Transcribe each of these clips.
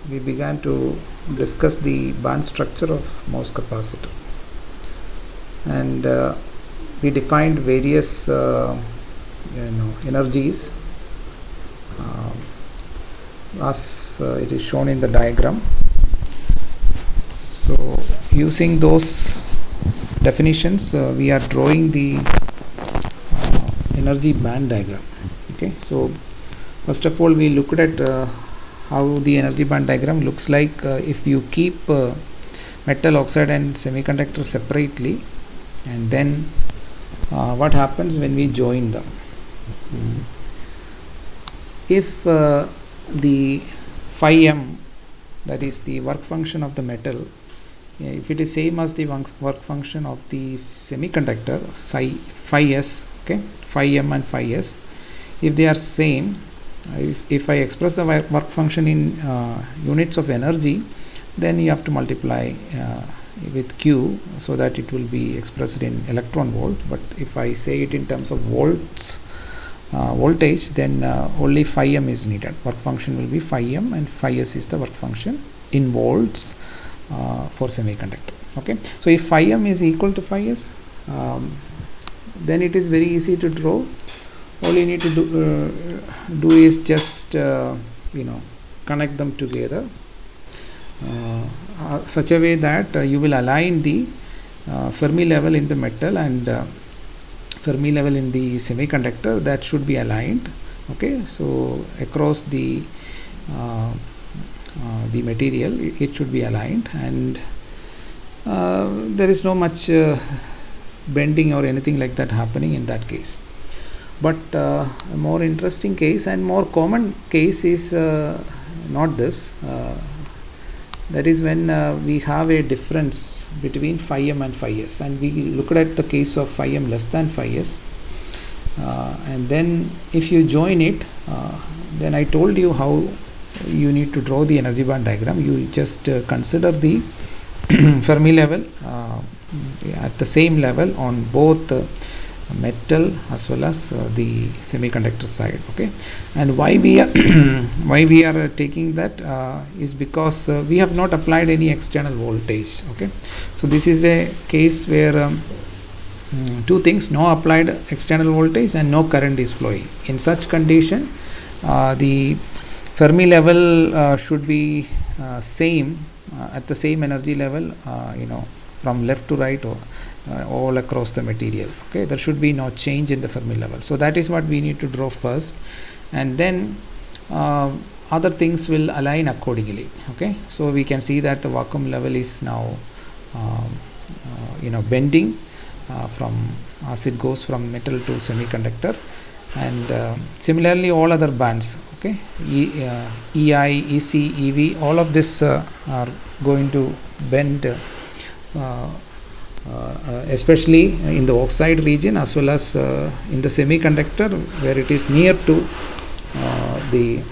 we began to discuss the band structure of MOS capacitor, and we defined various energies as it is shown in the diagram. So using those definitions, we are drawing the energy band diagram. Okay, so first of all we looked at how the energy band diagram looks like if you keep metal oxide and semiconductor separately, and then what happens when we join them. If the phi m, that is the work function of the metal, if it is same as the work function of the semiconductor, phi s, okay, phi m and phi s, if they are same, if I express the work function in units of energy, then you have to multiply with Q so that it will be expressed in electron volt. But if I say it in terms of volts, voltage, then only phi m is needed. Work function will be phi m, and phi s is the work function in volts for semiconductor. Okay, so if phi m is equal to phi s, then it is very easy to draw. All you need to do is just connect them together such a way that you will align the Fermi level in the metal and Fermi level in the semiconductor. That should be aligned. Okay, so across the material it should be aligned, and there is no much bending or anything like that happening in that case. But a more interesting case and more common case is not this. That is when we have a difference between phi m and phi s, and we looked at the case of phi m less than phi s, and then if you join it, then I told you how you need to draw the energy band diagram. You just consider the Fermi level at the same level on both metal as well as the semiconductor side. Okay, and why we are taking that is because we have not applied any external voltage. Okay, so this is a case where two things: no applied external voltage and no current is flowing. In such condition, the Fermi level should be same at the same energy level, from left to right, or all across the material. Okay, there should be no change in the Fermi level. So that is what we need to draw first, and then other things will align accordingly. Okay, so we can see that the vacuum level is now bending from as it goes from metal to semiconductor, and similarly all other bands. Okay, EI, EC, EV, all of this are going to bend, especially in the oxide region as well as in the semiconductor, where it is near to the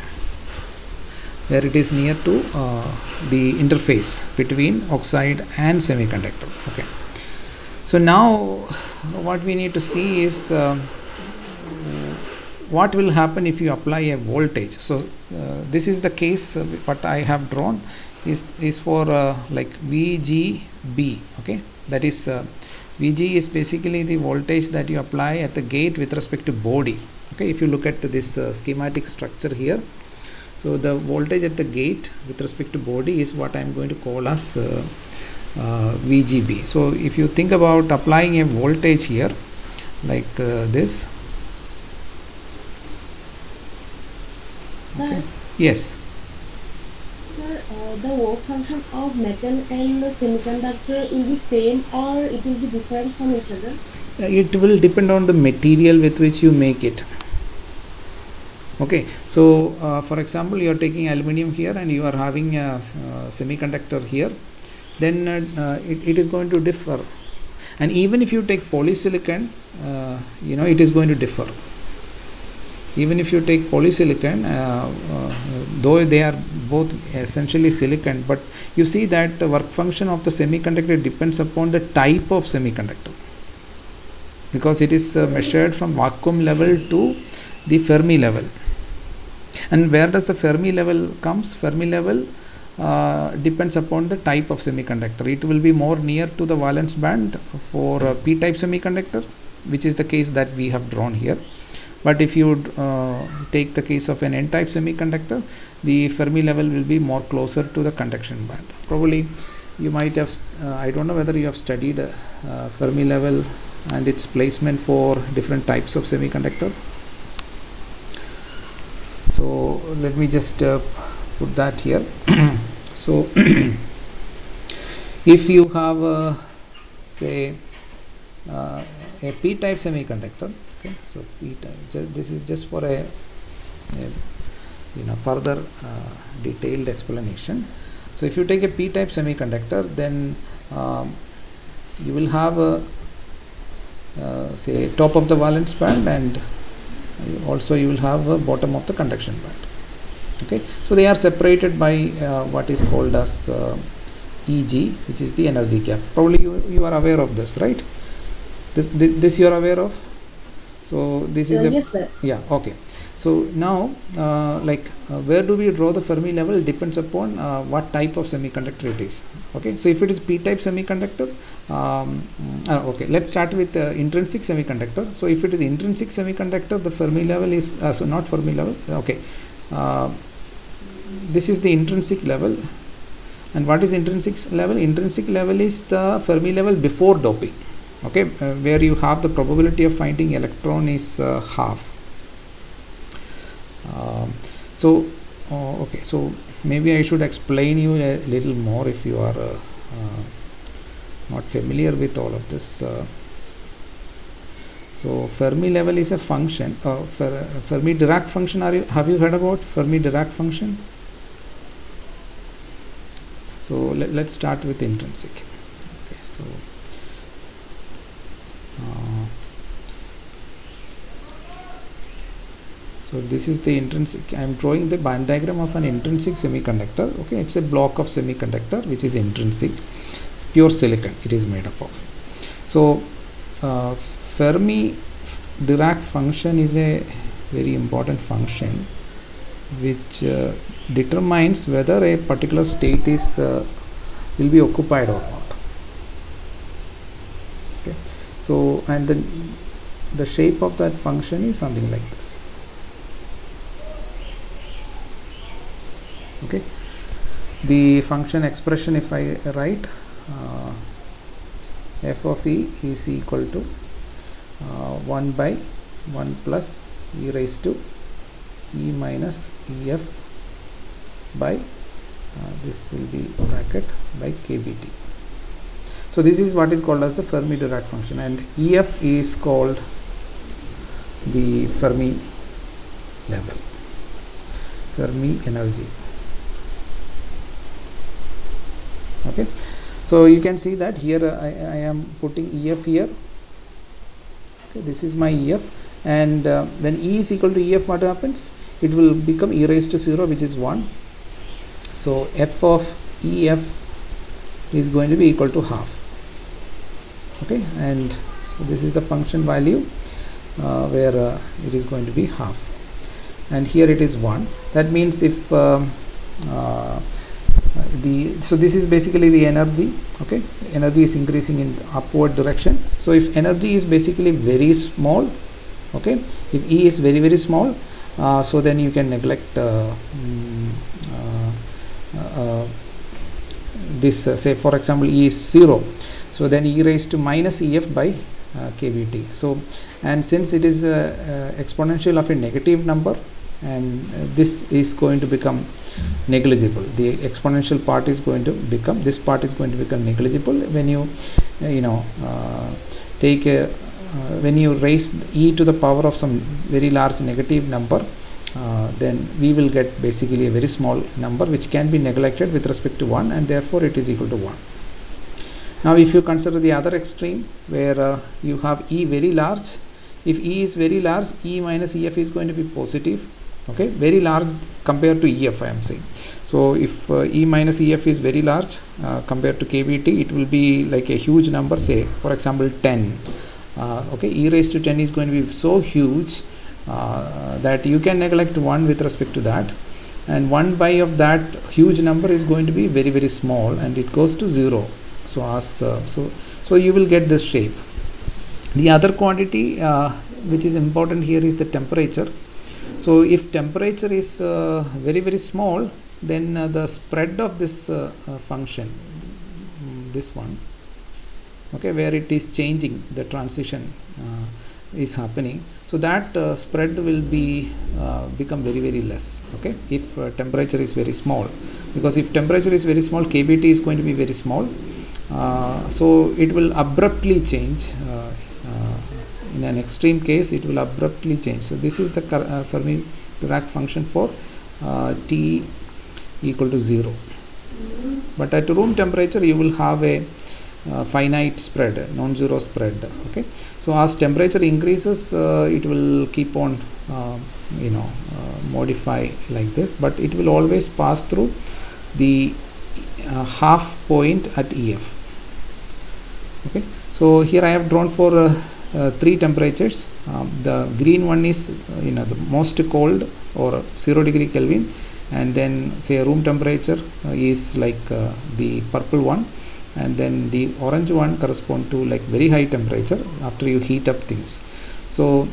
interface between oxide and semiconductor. Okay, so now what we need to see is what will happen if you apply a voltage. So this is the case. What I have drawn is for like VGB. Okay, that is VG is basically the voltage that you apply at the gate with respect to body. Okay, if you look at this schematic structure here, so the voltage at the gate with respect to body is what I am going to call as VGB. So if you think about applying a voltage here like this. Okay. Yes. The work function of metal and the semiconductor will be same, or it will be different from each other? It will depend on the material with which you make it. Okay, so for example, you are taking aluminium here and you are having a semiconductor here, then it is going to differ. And even if you take polysilicon, it is going to differ. Even if you take polysilicon, though they are both essentially silicon, but you see that the work function of the semiconductor depends upon the type of semiconductor, because it is measured from vacuum level to the Fermi level. And where does the Fermi level comes? Fermi level depends upon the type of semiconductor. It will be more near to the valence band for p-type semiconductor, which is the case that we have drawn here. But if you take the case of an n-type semiconductor, the Fermi level will be more closer to the conduction band. Probably you might have, I don't know whether you have studied Fermi level and its placement for different types of semiconductor. So let me just put that here. So if you have say a p-type semiconductor, okay, so p-type, this is just for a further detailed explanation. So if you take a p-type semiconductor, then you will have a say top of the valence band, and also you will have a bottom of the conduction band. Okay, so they are separated by what is called as Eg, which is the energy gap. Probably you are aware of this, right? This you are aware of. So this is yes, sir. Yeah, okay. So now where do we draw the Fermi level depends upon what type of semiconductor it is. Okay, so if it is p-type semiconductor, okay, let's start with intrinsic semiconductor. So if it is intrinsic semiconductor, the Fermi level is so not Fermi level, okay, this is the intrinsic level. And what is intrinsic level? Intrinsic level is the Fermi level before doping. Okay, where you have the probability of finding electron is half. Okay, so maybe I should explain you a little more if you are not familiar with all of this. So Fermi level is a function. Fermi Dirac function. Have you heard about Fermi Dirac function? So let's start with intrinsic. Okay, so so this is the intrinsic. I am drawing the band diagram of an intrinsic semiconductor. Okay, it's a block of semiconductor which is intrinsic, pure silicon it is made up of. So Fermi Dirac function is a very important function which determines whether a particular state is will be occupied or not. Okay, so and the shape of that function is something like this. Okay, the function expression, if I write f of e is equal to 1 by 1 plus e raised to e minus ef by this will be bracket by kBt. So this is what is called as the Fermi Dirac function, and ef is called the Fermi level, Fermi energy. Okay, so you can see that here I am putting ef here. Okay, this is my ef, and when e is equal to ef, what happens? It will become e raised to 0, which is 1. So f of ef is going to be equal to half. Okay, and so this is the function value where it is going to be half, and here it is 1. That means if so this is basically the energy. Okay, energy is increasing in the upward direction. So if energy is basically very small, okay, if E is very, very small, so then you can neglect this, say for example E is 0, so then E raised to minus EF by kBt. So, and since it is exponential of a negative number, and this is going to become negligible, the exponential part is going to become, this part is going to become negligible when you take a when you raise e to the power of some very large negative number, then we will get basically a very small number which can be neglected with respect to 1, and therefore it is equal to 1. Now if you consider the other extreme where you have E very large, if E is very large, E minus EF is going to be positive, okay, very large compared to EF I am saying. So if E minus EF is very large compared to kBt, it will be like a huge number, say for example 10. Okay, E raised to 10 is going to be so huge that you can neglect 1 with respect to that, and 1 by of that huge number is going to be very very small, and it goes to 0. So you will get this shape. The other quantity which is important here is the temperature. So if temperature is very very small, then the spread of this function, this one, okay, where it is changing, the transition is happening, so that spread will be become very very less, okay, if temperature is very small, because if temperature is very small, kBT is going to be very small, so it will abruptly change. In an extreme case, it will abruptly change. So this is the Fermi-Dirac function for T equal to 0. But at room temperature, you will have a finite spread, non-zero spread. Okay. So as temperature increases, it will keep on, modify like this. But it will always pass through the half point at EF. Okay. So here I have drawn for 3 temperatures. The green one is the most cold, or 0 degree Kelvin, and then say room temperature is like the purple one, and then the orange one correspond to like very high temperature after you heat up things. So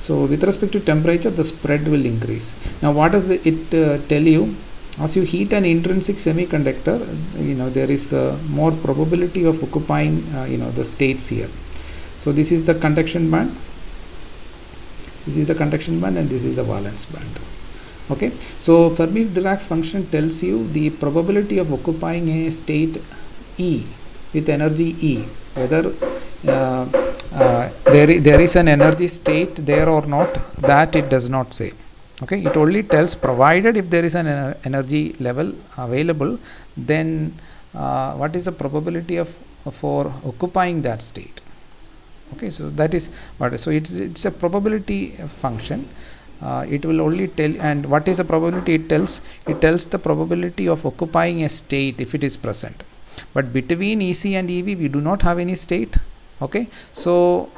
with respect to temperature, the spread will increase. Now what does it tell you? As you heat an intrinsic semiconductor, there is more probability of occupying the states here. So this is the conduction band, this is the conduction band, and this is the valence band. Okay, so Fermi-Dirac function tells you the probability of occupying a state E with energy E, whether there is an energy state there or not, that it does not say. Okay, it only tells provided if there is an energy level available, then what is the probability for occupying that state. Okay, so that is what. So it's a probability function. It will only tell, and what is the probability it tells? It tells the probability of occupying a state if it is present. But between EC and EV, we do not have any state. Okay, so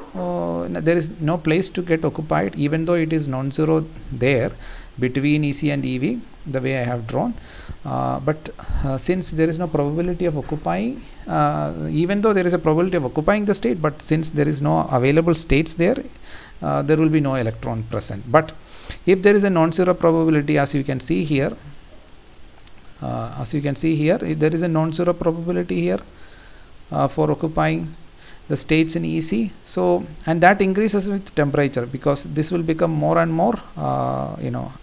there is no place to get occupied, even though it is non-zero there between EC and EV, the way I have drawn. But since there is no probability of occupying, even though there is a probability of occupying the state, but since there is no available states there, there will be no electron present. But if there is a non-zero probability, as you can see here, if there is a non-zero probability here for occupying the states in EC, so, and that increases with temperature, because this will become more and more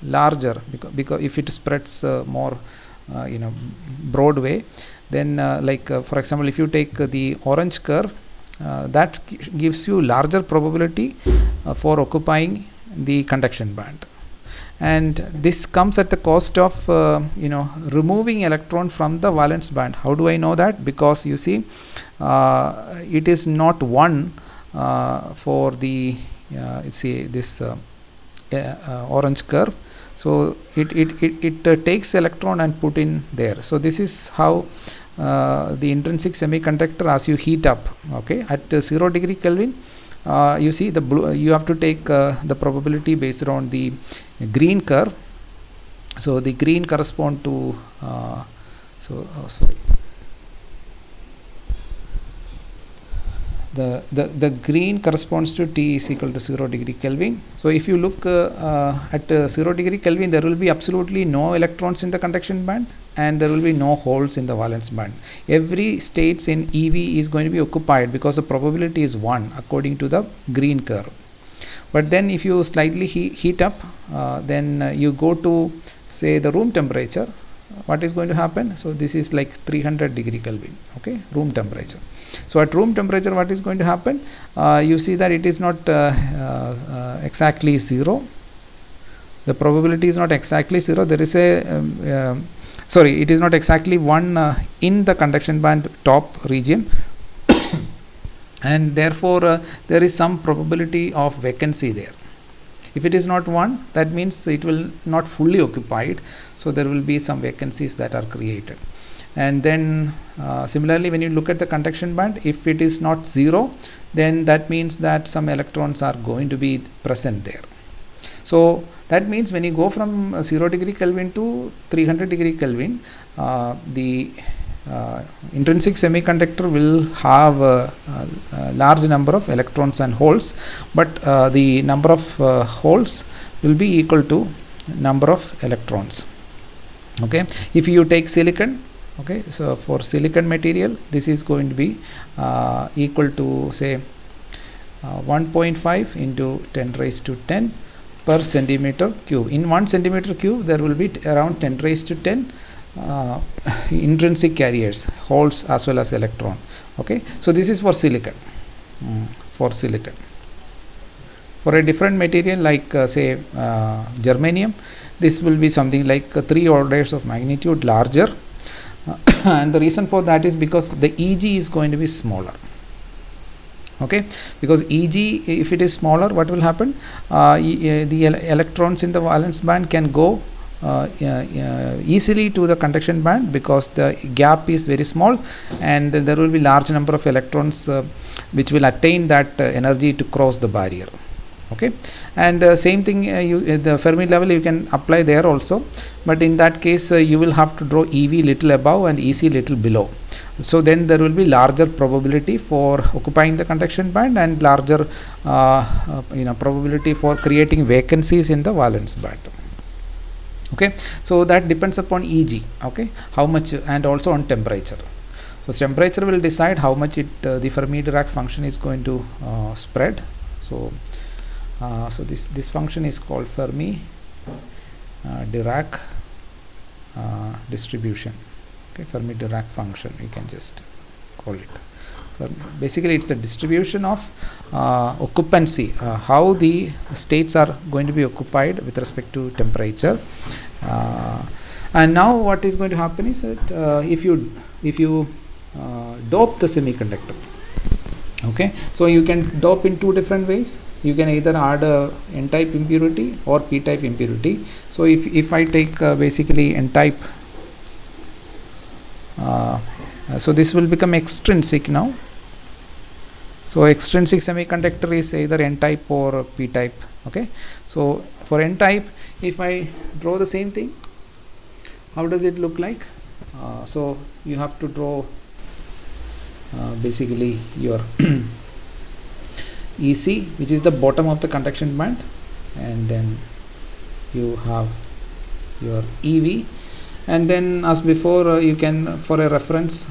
larger, because if it spreads more broad way, then for example, if you take the orange curve, that gives you larger probability for occupying the conduction band, and this comes at the cost of removing electron from the valence band. How do I know that? Because you see, it is not 1 for the this orange curve, so it takes electron and put in there. So this is how the intrinsic semiconductor, as you heat up, okay, at 0 degree Kelvin, you see the blue, you have to take the probability based on the green curve. So the green correspond to the green corresponds to T is equal to 0 degree Kelvin. So if you look at 0 degree Kelvin, there will be absolutely no electrons in the conduction band, and there will be no holes in the valence band. Every states in EV is going to be occupied, because the probability is 1 according to the green curve. But then if you slightly heat up, then you go to say the room temperature, what is going to happen? So this is like 300 degree Kelvin, okay, room temperature. So at room temperature, what is going to happen? You see that it is not exactly 0. The probability is not exactly 0. There is a it is not exactly 1 in the conduction band top region, and therefore there is some probability of vacancy there. If it is not 1, that means it will not fully occupied, so there will be some vacancies that are created. And then similarly, when you look at the conduction band, if it is not 0, then that means that some electrons are going to be present there. So That means when you go from 0 degree Kelvin to 300 degree Kelvin, the intrinsic semiconductor will have a large number of electrons and holes, but the number of holes will be equal to number of electrons. Okay, if you take silicon, okay, so for silicon material this is going to be equal to say 1.5 into 10 raised to 10 per centimeter cube. In 1 centimeter cube there will be around 10 raised to 10 intrinsic carriers, holes as well as electron. Okay, so this is for silicon. For silicon, for a different material like say germanium, this will be something like 3 orders of magnitude larger, and the reason for that is because the Eg is going to be smaller. Okay, because Eg, if it is smaller, what will happen? The electrons in the valence band can go easily to the conduction band because the gap is very small, and there will be large number of electrons which will attain that energy to cross the barrier. Okay, and same thing, the Fermi level you can apply there also, but in that case you will have to draw Ev little above and Ec little below. So then there will be larger probability for occupying the conduction band and larger probability for creating vacancies in the valence band. Okay, so that depends upon Eg, okay, how much, and also on temperature. So temperature will decide how much the Fermi-Dirac function is going to spread. So this function is called Fermi Dirac distribution. Okay, Fermi Dirac function, you can just call it. Basically it's a distribution of occupancy, how the states are going to be occupied with respect to temperature. And now what is going to happen is that if you dope the semiconductor, okay, so you can dope in 2 different ways. You can either add a n-type impurity or p-type impurity. So if I take basically n-type, so this will become extrinsic now. So extrinsic semiconductor is either n-type or p-type. Okay, so for n-type, if I draw the same thing, how does it look like? So you have to draw basically your EC, which is the bottom of the conduction band, and then you have your EV, and then as before you can, for a reference,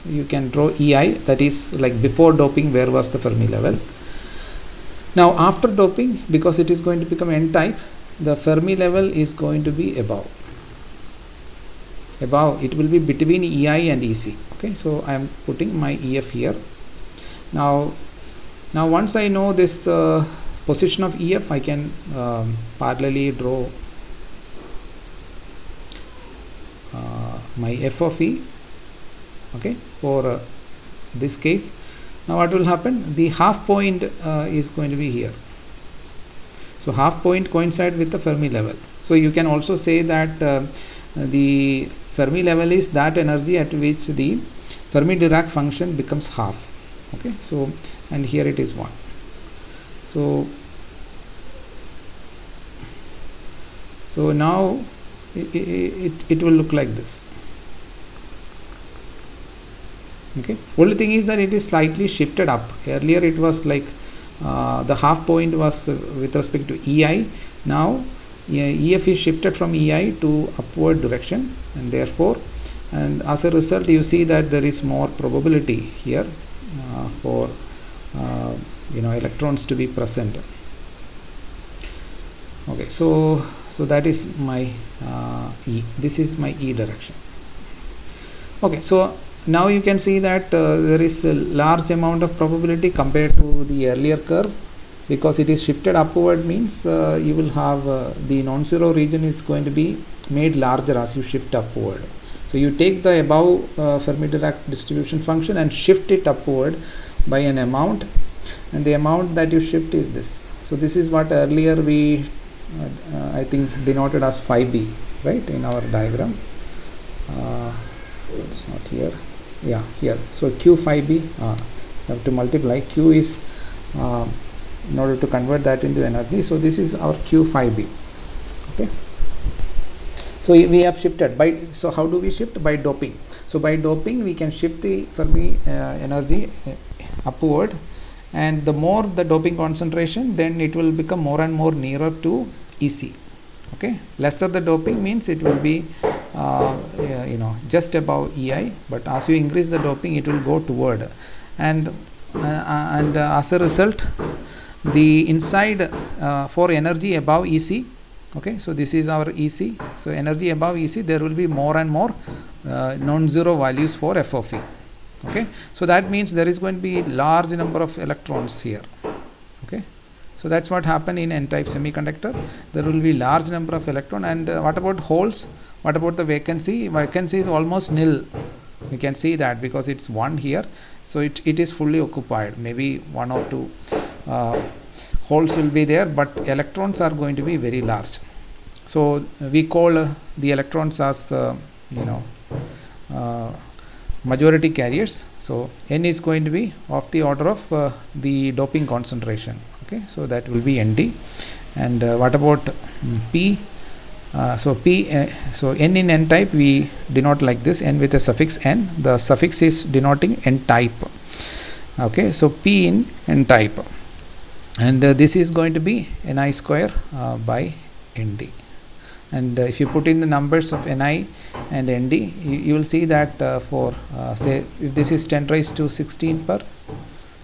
you can draw EI, that is like before doping where was the Fermi level. Now after doping, because it is going to become n-type, the Fermi level is going to be above, it will be between EI and EC. Okay, so I am putting my EF here. Now once I know this position of EF, I can parallelly draw my F of E. Okay, for this case, now what will happen? The half point is going to be here. So half point coincide with the Fermi level. So you can also say that the Fermi level is that energy at which the Fermi-Dirac function becomes half. Okay, so and here it is 1. So now it will look like this. Okay, only thing is that it is slightly shifted up. Earlier it was like the half point was with respect to EI. Now EF is shifted from EI to upward direction, and therefore, and as a result you see that there is more probability here for electrons to be present. Okay, so that is my E. This is my E direction. Okay, so now you can see that there is a large amount of probability compared to the earlier curve, because it is shifted upward means you will have the non-zero region is going to be made larger as you shift upward. So you take the above Fermi-Dirac distribution function and shift it upward by an amount, and the amount that you shift is this. So this is what earlier we I think denoted as phi b, right, in our diagram. It's not here. Yeah, here. So Q phi b, you have to multiply. Q is in order to convert that into energy. So this is our Q phi b. Okay, so we have shifted by, so how do we shift? By doping. So by doping we can shift the Fermi energy upward, and the more the doping concentration, then it will become more and more nearer to EC. Okay, lesser the doping means it will be just above EI, but as you increase the doping it will go toward, and as a result the inside for energy above EC. Okay, so this is our EC. So energy above EC, there will be more and more non-zero values for F of E. Okay, so that means there is going to be large number of electrons here. Okay, so that's what happened in n-type semiconductor. There will be large number of electron. And what about holes? What about the vacancy? Vacancy is almost nil. We can see that because it's 1 here, so it is fully occupied. Maybe 1 or 2 holes will be there, but electrons are going to be very large. So we call the electrons as majority carriers. So n is going to be of the order of the doping concentration. Okay, so that will be Nd. And what about P? So n in n type we denote like this, n with a suffix n. The suffix is denoting n type. Okay, so P in n type, and this is going to be Ni square by Nd. And if you put in the numbers of Ni and Nd, you will see that for say if this is 10 raised to 16 per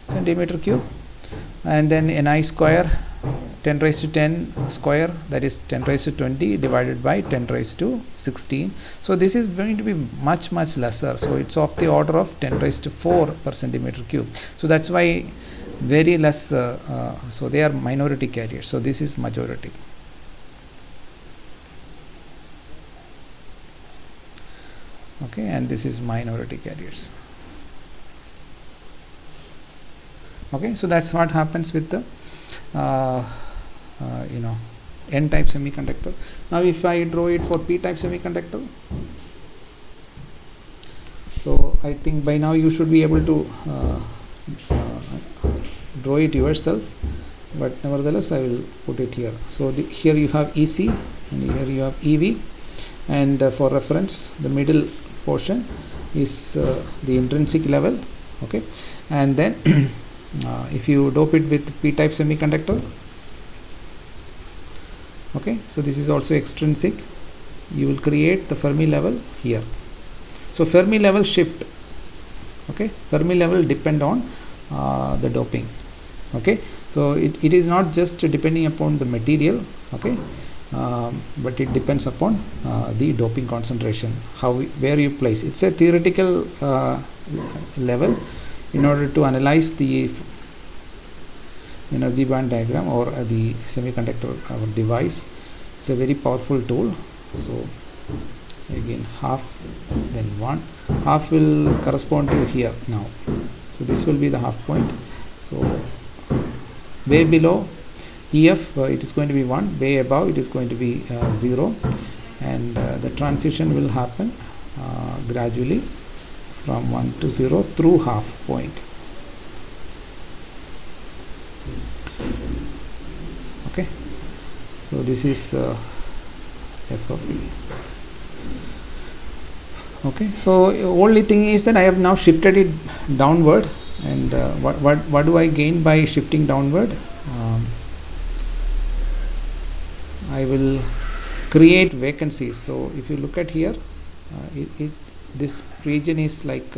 centimeter cube, and then Ni square 10 raised to 10 square, that is 10 raised to 20 divided by 10 raised to 16. So this is going to be much lesser. So it's of the order of 10 raised to 4 per centimeter cube. So that's why very less, so they are minority carriers. So this is majority. Okay, and this is minority carriers. Okay, so that's what happens with the n-type semiconductor. Now if I draw it for p-type semiconductor, so I think by now you should be able to draw it yourself, but nevertheless I will put it here. So here you have EC and here you have EV, and for reference the middle portion is the intrinsic level. Okay, and then if you dope it with p-type semiconductor, okay, so this is also extrinsic, you will create the Fermi level here. So Fermi level shift. Okay, Fermi level depend on the doping. Okay, so it is not just depending upon the material. Okay, but it depends upon the doping concentration, where you place. It's a theoretical level in order to analyze the energy band diagram or the semiconductor device. It's a very powerful tool. So again half, then 1 half will correspond to here now. So this will be the half point. So way below EF it is going to be 1, way above it is going to be 0, and the transition will happen gradually from 1 to 0 through half point. Okay, so this is F of E. Okay, so only thing is that I have now shifted it downward, and what do I gain by shifting downward? I will create vacancies. So if you look at here, this region is like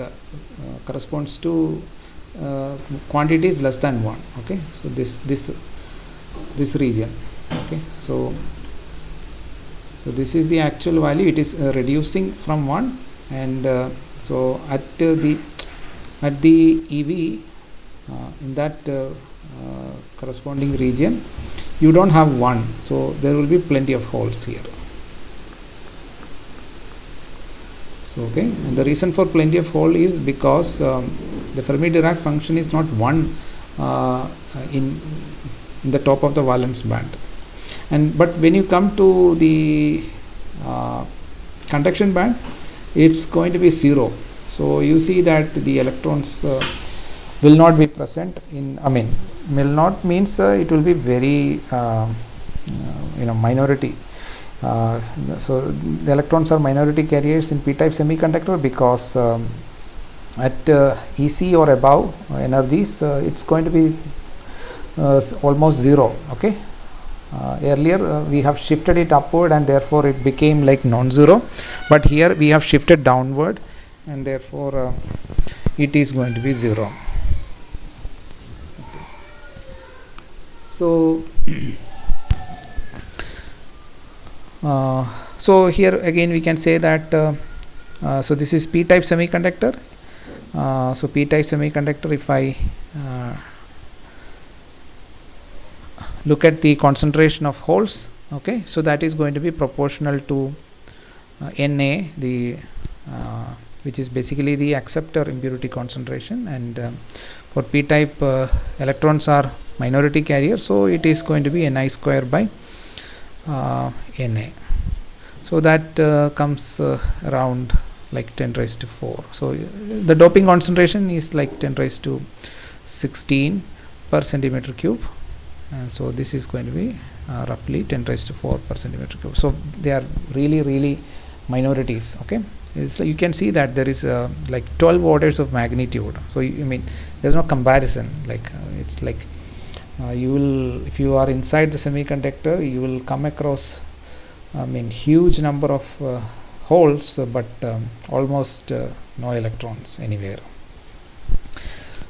corresponds to quantities less than 1. Okay, so this region. Okay, so this is the actual value. It is reducing from 1, and so at the EV in that corresponding region you don't have 1, so there will be plenty of holes here. So okay, and the reason for plenty of hole is because the Fermi-Dirac function is not 1 in the top of the valence band, but when you come to the conduction band, it's going to be 0. So you see that the electrons will not be present in, will not means it will be very minority Uh, so the electrons are minority carriers in p-type semiconductor because at EC or above energies it's going to be almost zero. Okay, earlier we have shifted it upward and therefore it became like non-zero, but here we have shifted downward and therefore it is going to be zero. Okay. So so here again we can say that so this is p-type semiconductor. So p-type semiconductor, if I look at the concentration of holes, okay, so that is going to be proportional to Na, the which is basically the acceptor impurity concentration, and for p-type electrons are minority carrier, so it is going to be Ni square by Na. So that comes around like 10 raised to 4. So the doping concentration is like 10 raised to 16 per centimeter cube, and so this is going to be roughly 10 raised to 4 per centimeter cube. So they are really minorities. Okay, it's like you can see that there is like 12 orders of magnitude. So I mean there's no comparison. Like it's like you will, if you are inside the semiconductor, you will come across huge number of holes, but almost no electrons anywhere.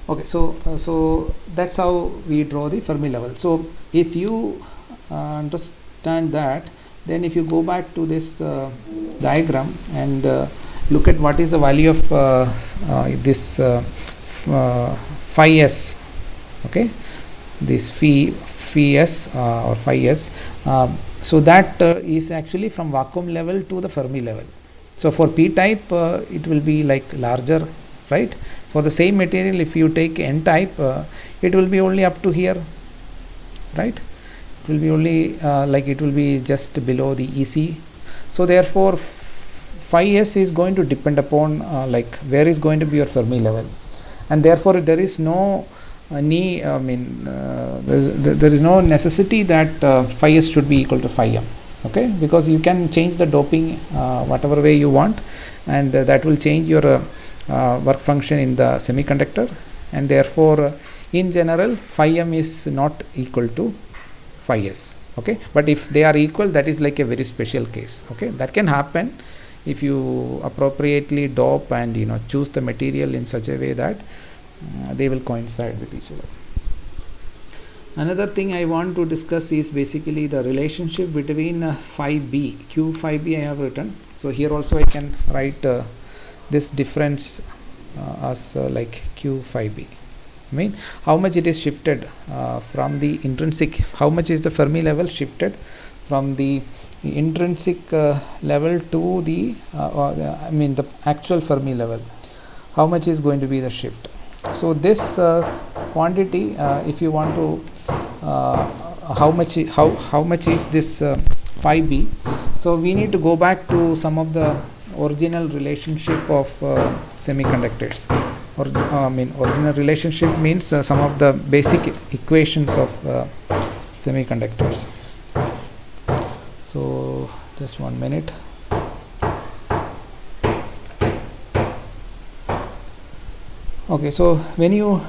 Okay, so that's how we draw the Fermi level. So if you understand that, then if you go back to this diagram and look at what is the value of this phi s, okay, this phi s or phi s, so that is actually from vacuum level to the Fermi level. So for p-type it will be like larger, right? For the same material, if you take n-type, it will be only up to here, right? It will be only like it will be just below the EC. So therefore phi s is going to depend upon like where is going to be your Fermi level, and therefore there is no there is no necessity that phi s should be equal to phi m. Okay, because you can change the doping whatever way you want, and that will change your work function in the semiconductor, and therefore in general phi m is not equal to phi s. Okay, but if they are equal, that is like a very special case. Okay, that can happen if you appropriately dope and choose the material in such a way that they will coincide with each other. Another thing I want to discuss is basically the relationship between phi b, q phi b I have written. So here also I can write this difference as like q phi b. I mean how much it is shifted from the intrinsic, how much is the Fermi level shifted from the intrinsic level to the the actual Fermi level, how much is going to be the shift. So this quantity, if you want to how much is this phi b, so we need to go back to some of the original relationship of semiconductors, or original relationship means some of the basic equations of semiconductors. So just 1 minute. Okay, so when you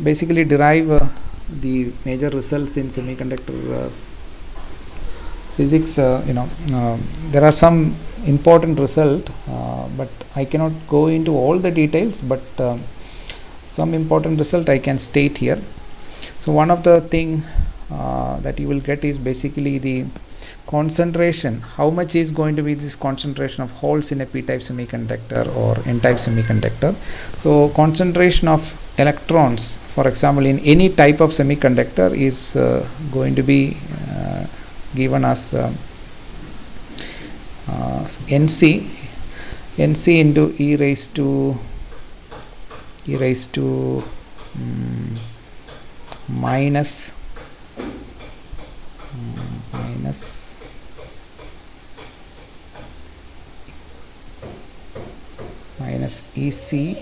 basically derive the major results in semiconductor physics, there are some important result, but I cannot go into all the details, but some important result I can state here. So one of the thing that you will get is basically the concentration, how much is going to be this concentration of holes in a p-type semiconductor or n-type semiconductor. So concentration of electrons, for example, in any type of semiconductor is going to be given as NC into e raised to minus EC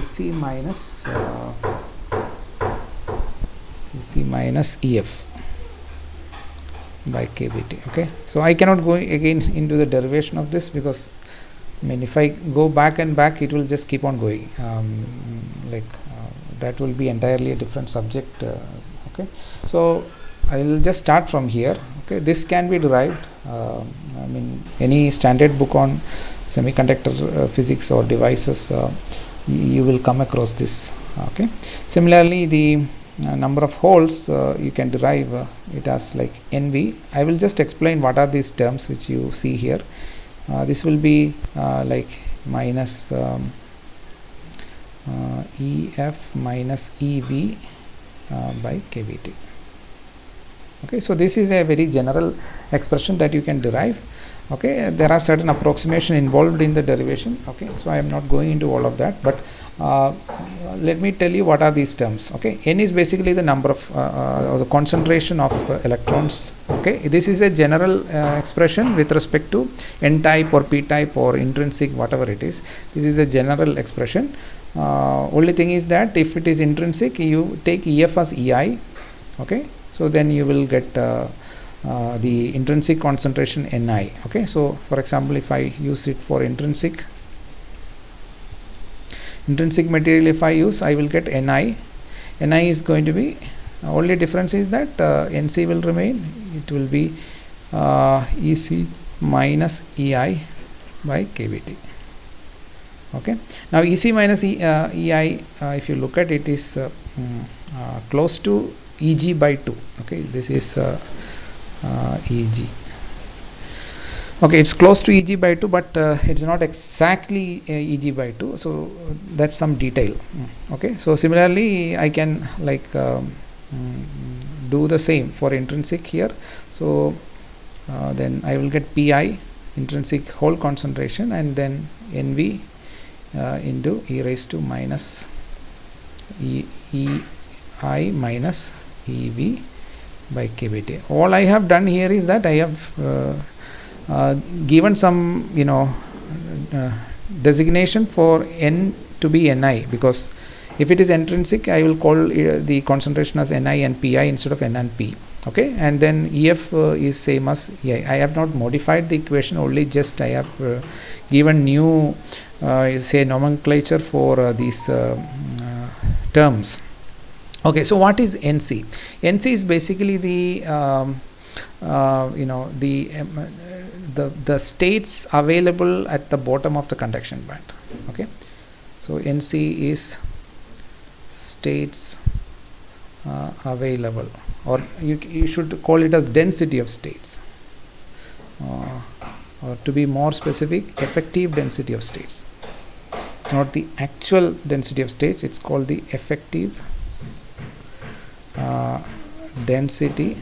AC minus EF by kBT. Okay, so I cannot go again into the derivation of this, because I mean, if I go back and back, it will just keep on going. That will be entirely a different subject. Okay, so I will just start from here. Okay, this can be derived. I mean, any standard book on semiconductor physics or devices, you will come across this. Okay, similarly, the number of holes, you can derive it as like NV. I will just explain what are these terms which you see here. This will be like minus EF minus EV by kBT. Okay, so this is a very general expression that you can derive. Okay, there are certain approximation involved in the derivation. Okay, so I am not going into all of that, but let me tell you what are these terms. Okay, N is basically the number of or the concentration of electrons. Okay, this is a general expression with respect to N type or P type or intrinsic, whatever it is. This is a general expression. Only thing is that if it is intrinsic, you take EF as EI. Okay, so then you will get the intrinsic concentration Ni. Okay, so for example, if I use it for intrinsic material, if I use, I will get Ni. Ni is going to be, only difference is that Nc will remain. It will be Ec minus Ei by kBT. Okay, now Ec minus Ei, if you look at it, is close to Eg by 2. Okay, this is Eg. Okay, it's close to Eg by 2, but it's not exactly Eg by 2, so that's some detail. Okay, so similarly I can like do the same for intrinsic here. So then I will get Pi, intrinsic hole concentration, and then Nv into e raised to minus Ei minus Ev by kBT. All I have done here is that I have given some designation for N to be Ni, because if it is intrinsic, I will call the concentration as Ni and Pi instead of N and P. Okay, and then EF is same as Ei. I have not modified the equation, only just I have given new say nomenclature for these terms. Okay, so what is NC? NC is basically the the states available at the bottom of the conduction band. Okay, so NC is states available, or you should call it as density of states, or to be more specific, effective density of states. It's not the actual density of states, it's called the effective density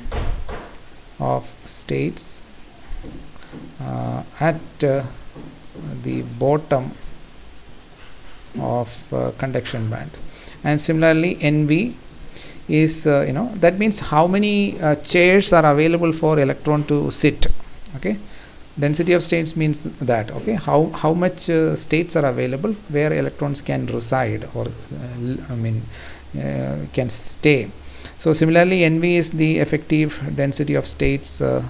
of states at the bottom of conduction band. And similarly, NV is that means how many chairs are available for electron to sit. Okay, density of states means that, okay, how much states are available where electrons can reside, or can stay. So similarly, NV is the effective density of states at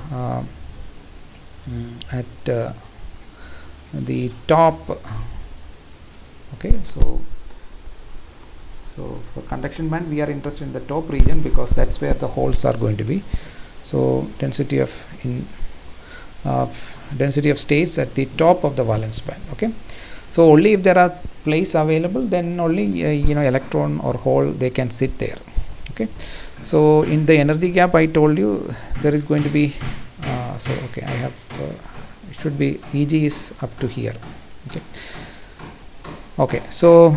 the top. Okay, so for conduction band we are interested in the top region, because that's where the holes are going to be. So density of states at the top of the valence band. Okay, so only if there are places available, then only electron or hole, they can sit there. Okay, so in the energy gap I told you there is going to be okay, I have it should be Eg is up to here. Okay, so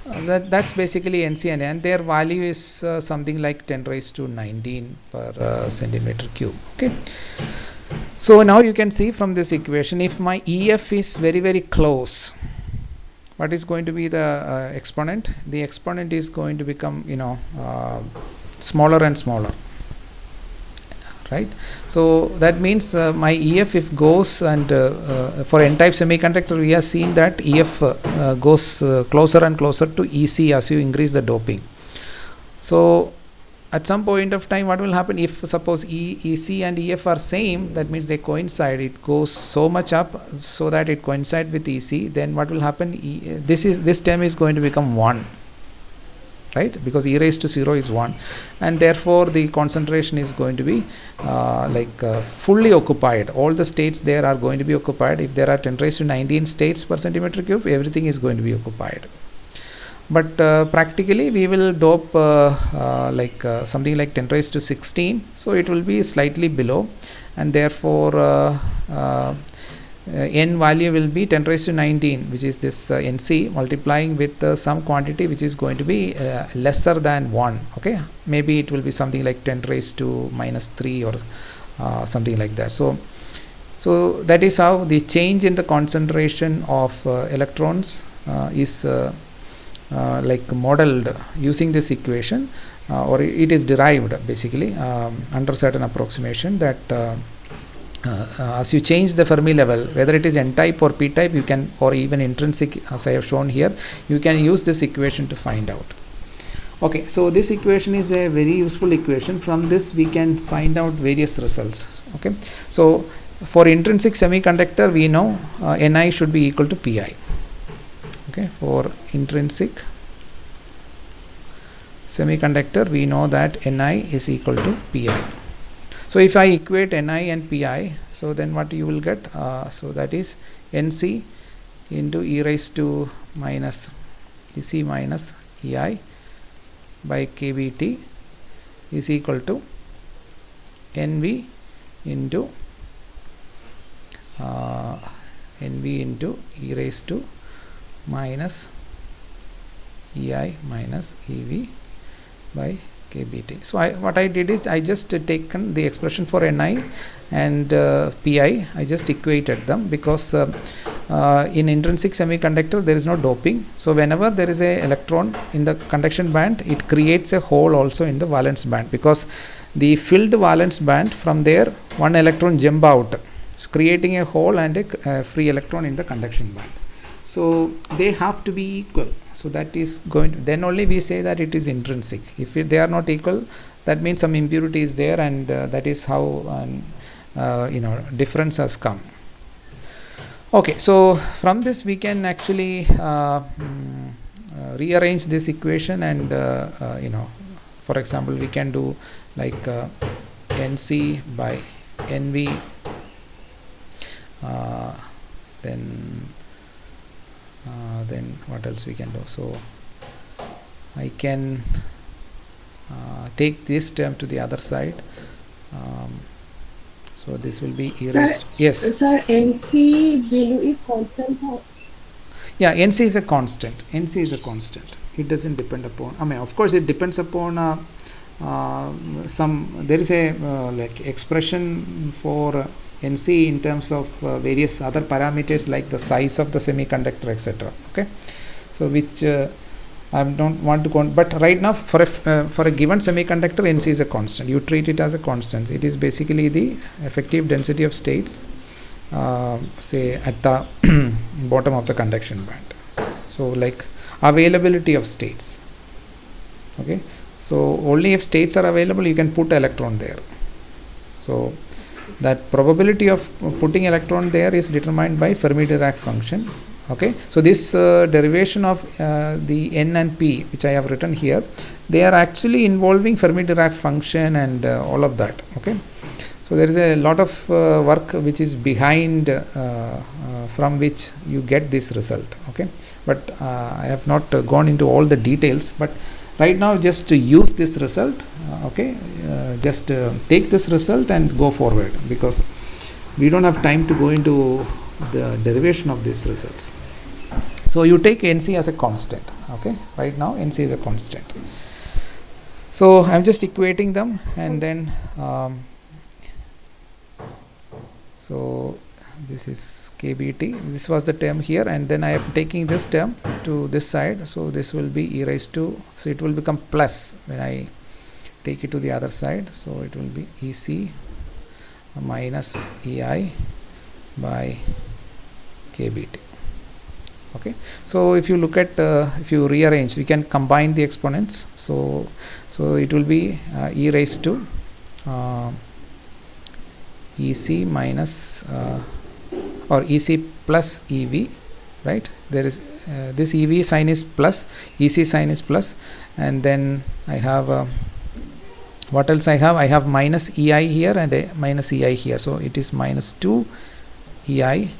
that's basically NC, and their value is something like 10 raised to 19 per centimeter cube. Okay, so now you can see from this equation, if my EF is very very close, what is going to be the exponent? The exponent is going to become smaller and smaller, right? So that means my EF, if goes, and for n-type semiconductor we have seen that EF goes closer and closer to EC as you increase the doping. So at some point of time, what will happen if suppose EC and EF are same, that means they coincide, it goes so much up so that it coincides with EC, then what will happen, this term is going to become 1, right? Because e raised to 0 is 1, and therefore the concentration is going to be fully occupied. All the states there are going to be occupied. If there are 10 raised to 19 states per centimeter cube, everything is going to be occupied. But practically we will dope something like 10 raised to 16, so it will be slightly below, and therefore n value will be 10 raised to 19, which is this NC, multiplying with some quantity which is going to be lesser than 1. Okay, maybe it will be something like 10 raised to minus 3 or something like that. So that is how the change in the concentration of electrons is modeled using this equation, or it is derived basically under certain approximation that as you change the Fermi level, whether it is n-type or p-type, you can, or even intrinsic as I have shown here, you can use this equation to find out. Okay, so this equation is a very useful equation. From this we can find out various results. Okay, so for intrinsic semiconductor we know Ni should be equal to Pi. Okay, for intrinsic semiconductor we know that Ni is equal to Pi. So if I equate Ni and Pi, so then what you will get, so that is Nc into e raised to minus Ec minus Ei by kBt is equal to Nv into e raised to minus Ei minus Ev by kBt. So what I did is I just taken the expression for Ni and Pi, I just equated them, because in intrinsic semiconductor there is no doping. So whenever there is a electron in the conduction band, it creates a hole also in the valence band, because the filled valence band, from there one electron jump out, creating a hole and a free electron in the conduction band. So they have to be equal. So that is going to, then only we say that it is intrinsic. If they are not equal, that means some impurity is there, and that is how difference has come. Okay, so from this we can actually rearrange this equation, and for example we can do like Nc by Nv, then what else we can do. So I can take this term to the other side. So this will be erased. Yes. Sir, NC value is constant. Yeah, NC is a constant. NC is a constant. It doesn't depend upon. I mean, of course, it depends upon there is a like expression for NC in terms of various other parameters like the size of the semiconductor, etc. Okay, so which I don't want to count, but right now for a given semiconductor, NC is a constant. You treat it as a constant. It is basically the effective density of states, say at the bottom of the conduction band. So like availability of states. Okay, so only if states are available, you can put electron there. So that probability of putting electron there is determined by Fermi-Dirac function. Okay, so this derivation of the n and p, which I have written here, they are actually involving Fermi-Dirac function and all of that. Okay, so there is a lot of work which is behind from which you get this result. Okay, but I have not gone into all the details, but right now just to use this result, just take this result and go forward, because we don't have time to go into the derivation of these results. So you take NC as a constant. Okay, right now NC is a constant. So I'm just equating them, and then so this is kBt. This was the term here, and then I am taking this term to this side. So this will be e raised to, so it will become plus when I take it to the other side. So it will be EC minus EI by kBt. Okay, so if you look at if you rearrange, we can combine the exponents, so it will be e raised to EC minus or EC plus EV, right? There is this EV sign is plus, EC sign is plus, and then I have what else I have minus EI here and a minus EI here, so it is minus 2 EI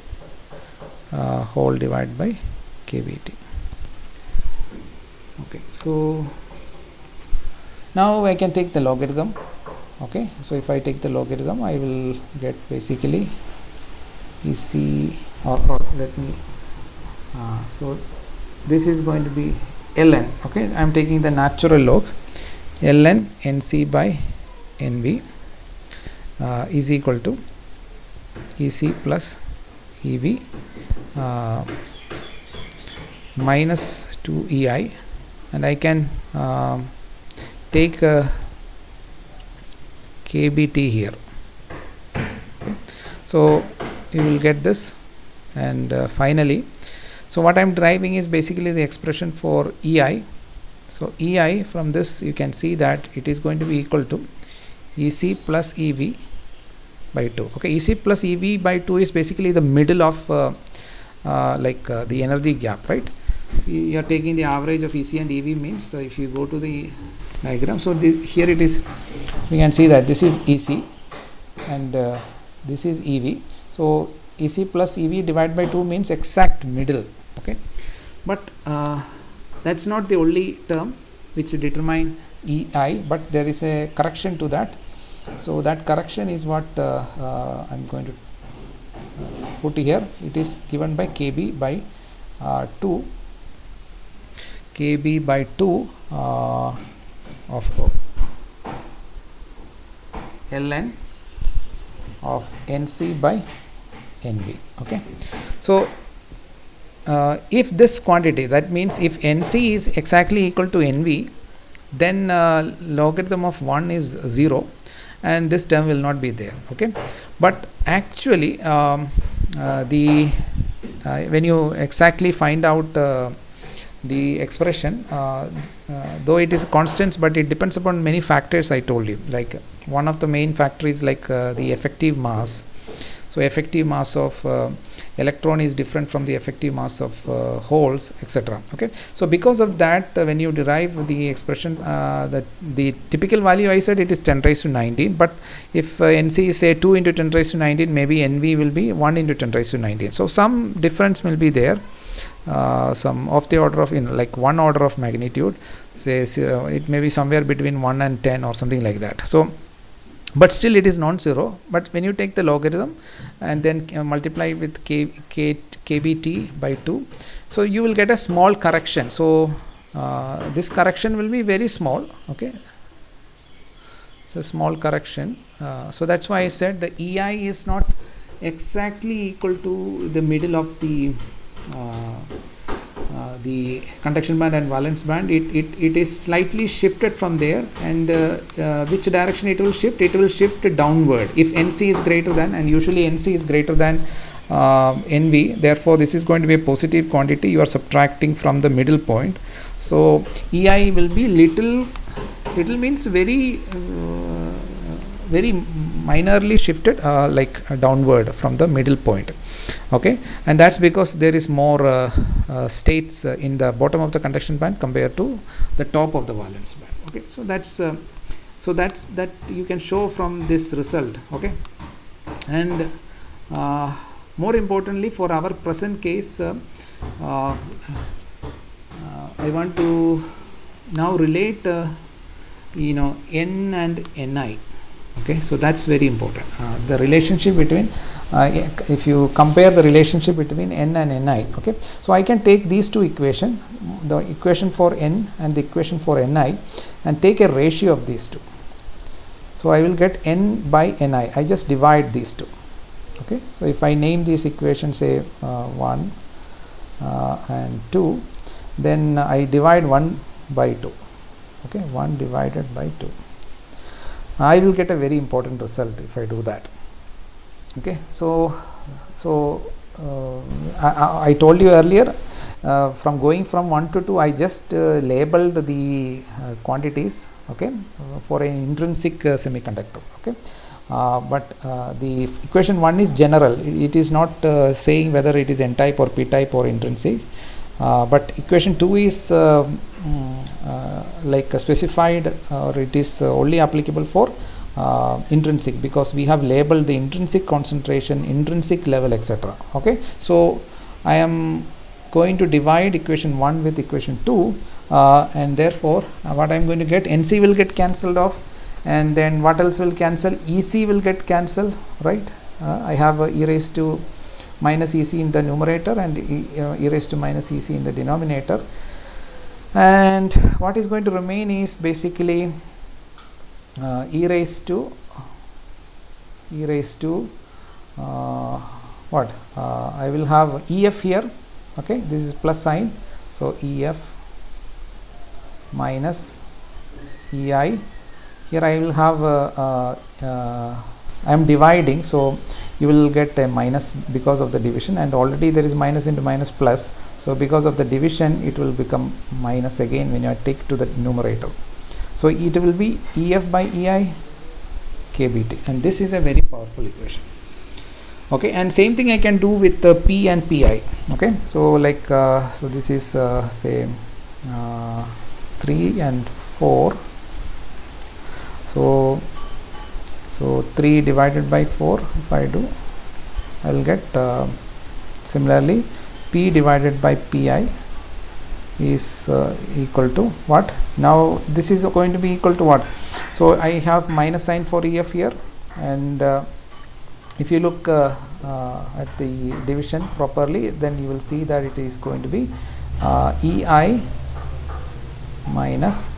whole divided by kBt. Okay, so now I can take the logarithm. Okay, so if I take the logarithm, I will get basically EC or let me so this is going to be ln. Okay, I am taking the natural log. Ln NC by NV is equal to EC plus EV minus 2 EI, and I can take kBt here. Okay. So you will get this, and finally, so what I am deriving is basically the expression for EI. So EI, from this you can see that it is going to be equal to EC plus EV by 2. Okay, EC plus EV by 2 is basically the middle of the energy gap, right? You are taking the average of EC and EV means, so if you go to the diagram, so here it is, we can see that this is EC and this is EV. So EC plus EV divided by 2 means exact middle. Okay, but that's not the only term which will determine EI, but there is a correction to that. So that correction is what I'm going to put here. It is given by KB by 2 KB by 2 of ln of NC by NV. Okay, so if this quantity, that means if NC is exactly equal to NV, then logarithm of 1 is 0 and this term will not be there. Okay, but actually when you exactly find out the expression, though it is constants, but it depends upon many factors I told you. Like one of the main factors is like the effective mass. So effective mass of electron is different from the effective mass of holes, etc. Okay, so because of that, when you derive the expression, that the typical value I said it is 10 raised to 19, but if NC is say 2 into 10 raised to 19, maybe NV will be 1 into 10 raised to 19. So some difference will be there, some of the order of like 1 order of magnitude, say it may be somewhere between 1 and 10 or something like that. So but still it is non-zero. But when you take the logarithm and then multiply with kBt by 2, so you will get a small correction. So this correction will be very small. Okay, so small correction. So that's why I said the EI is not exactly equal to the middle of the conduction band and valence band. It is slightly shifted from there, and which direction it will shift? It will shift downward if NC is greater than, and usually NC is greater than NV. Therefore this is going to be a positive quantity you are subtracting from the middle point. So EI will be little means very minorly shifted, like downward from the middle point. Okay, and that's because there is more states in the bottom of the conduction band compared to the top of the valence band. Okay, so that's that you can show from this result. Okay, and more importantly for our present case, I want to now relate N and Ni. Okay, so that's very important. The relationship between if you compare the relationship between N and Ni. Okay, so I can take these two equations, the equation for N and the equation for Ni, and take a ratio of these two. So I will get N by Ni. I just divide these two. Okay, so if I name these equations, say 1 and 2, then I divide 1 by 2. Okay, 1 divided by 2. I will get a very important result if I do that. Okay, I told you earlier, from going from 1 to 2, I just labeled the quantities, okay, for an intrinsic semiconductor, okay. But the equation 1 is general. It is not saying whether it is n-type or p-type or intrinsic. But equation 2 is like specified, or it is only applicable for intrinsic, because we have labeled the intrinsic concentration, intrinsic level, etc. Okay, so I am going to divide equation 1 with equation 2, and therefore what I am going to get, NC will get cancelled off, and then what else will cancel? EC will get cancelled, right? I have e raised to minus EC in the numerator and e raised to minus EC in the denominator, and what is going to remain is basically e raised to what? I will have EF here, okay, this is plus sign, so EF minus EI. Here I will have I am dividing, so you will get a minus because of the division, and already there is minus into minus plus, so because of the division it will become minus again when you take to the numerator. So it will be EF by EI KBT, and this is a very powerful equation. Okay, and same thing I can do with P and PI. Okay, so like so this is say 3 and 4. So 3 divided by 4, if I do, I will get similarly P divided by PI is equal to what? Now this is going to be equal to what? So I have minus sign for EF here, and if you look at the division properly, then you will see that it is going to be EI minus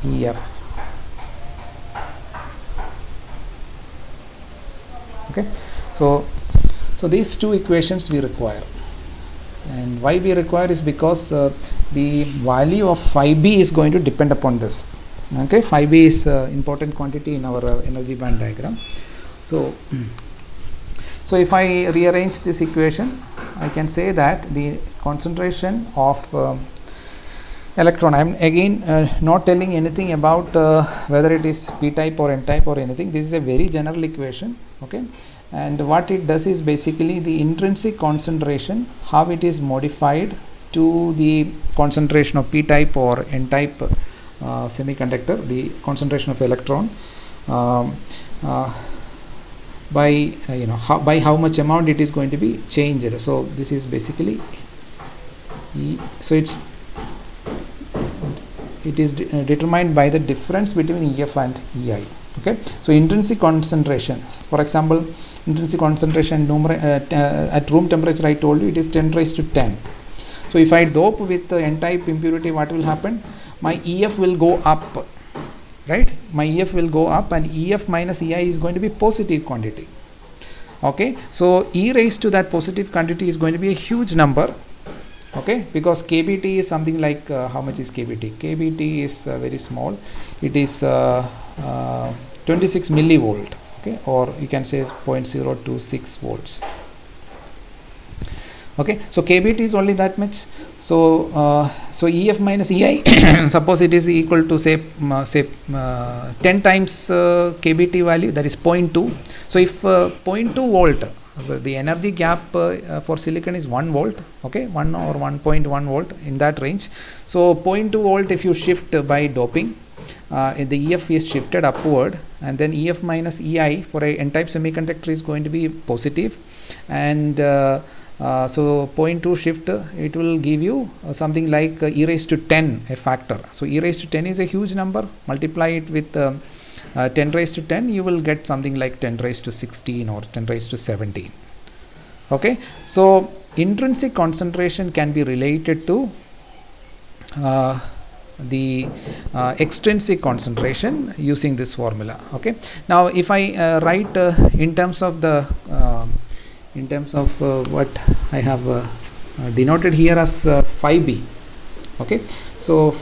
EF. Okay, so these two equations we require, and why we require is because the value of phi b is going to depend upon this. Okay, phi b is important quantity in our energy band diagram. So if I rearrange this equation, I can say that the concentration of electron, I am again not telling anything about whether it is p-type or n-type or anything. This is a very general equation, okay, and what it does is basically the intrinsic concentration, how it is modified to the concentration of p-type or n-type semiconductor, the concentration of electron by by how much amount it is going to be changed. So this is basically so it is determined by the difference between EF and EI. Okay, so intrinsic concentration, for example, intrinsic concentration at room temperature, I told you it is 10 raised to 10. So if I dope with the n-type impurity, what will happen? My EF will go up, right? My EF will go up, and EF minus EI is going to be positive quantity. Okay, so E raised to that positive quantity is going to be a huge number. Okay, because KBT is something like how much is KBT? KBT is very small. It is 26 millivolt. Okay, or you can say 0.026 volts. Okay, so KBT is only that much. So EF minus EI, suppose it is equal to say 10 times KBT value, that is 0.2. So if 0.2 volt, so the energy gap for silicon is 1 volt, okay, 1 or 1.1 volt, in that range. So 0.2 volt, if you shift by doping, the EF is shifted upward, and then EF minus EI for a n-type semiconductor is going to be positive, and so 0.2 shift, it will give you something like e raised to 10, a factor. So e raised to 10 is a huge number. Multiply it with 10 raised to 10, you will get something like 10 raised to 16 or 10 raised to 17. Okay, so intrinsic concentration can be related to the extrinsic concentration using this formula. Okay, now if I write in terms of the what I have denoted here as phi b. Okay, So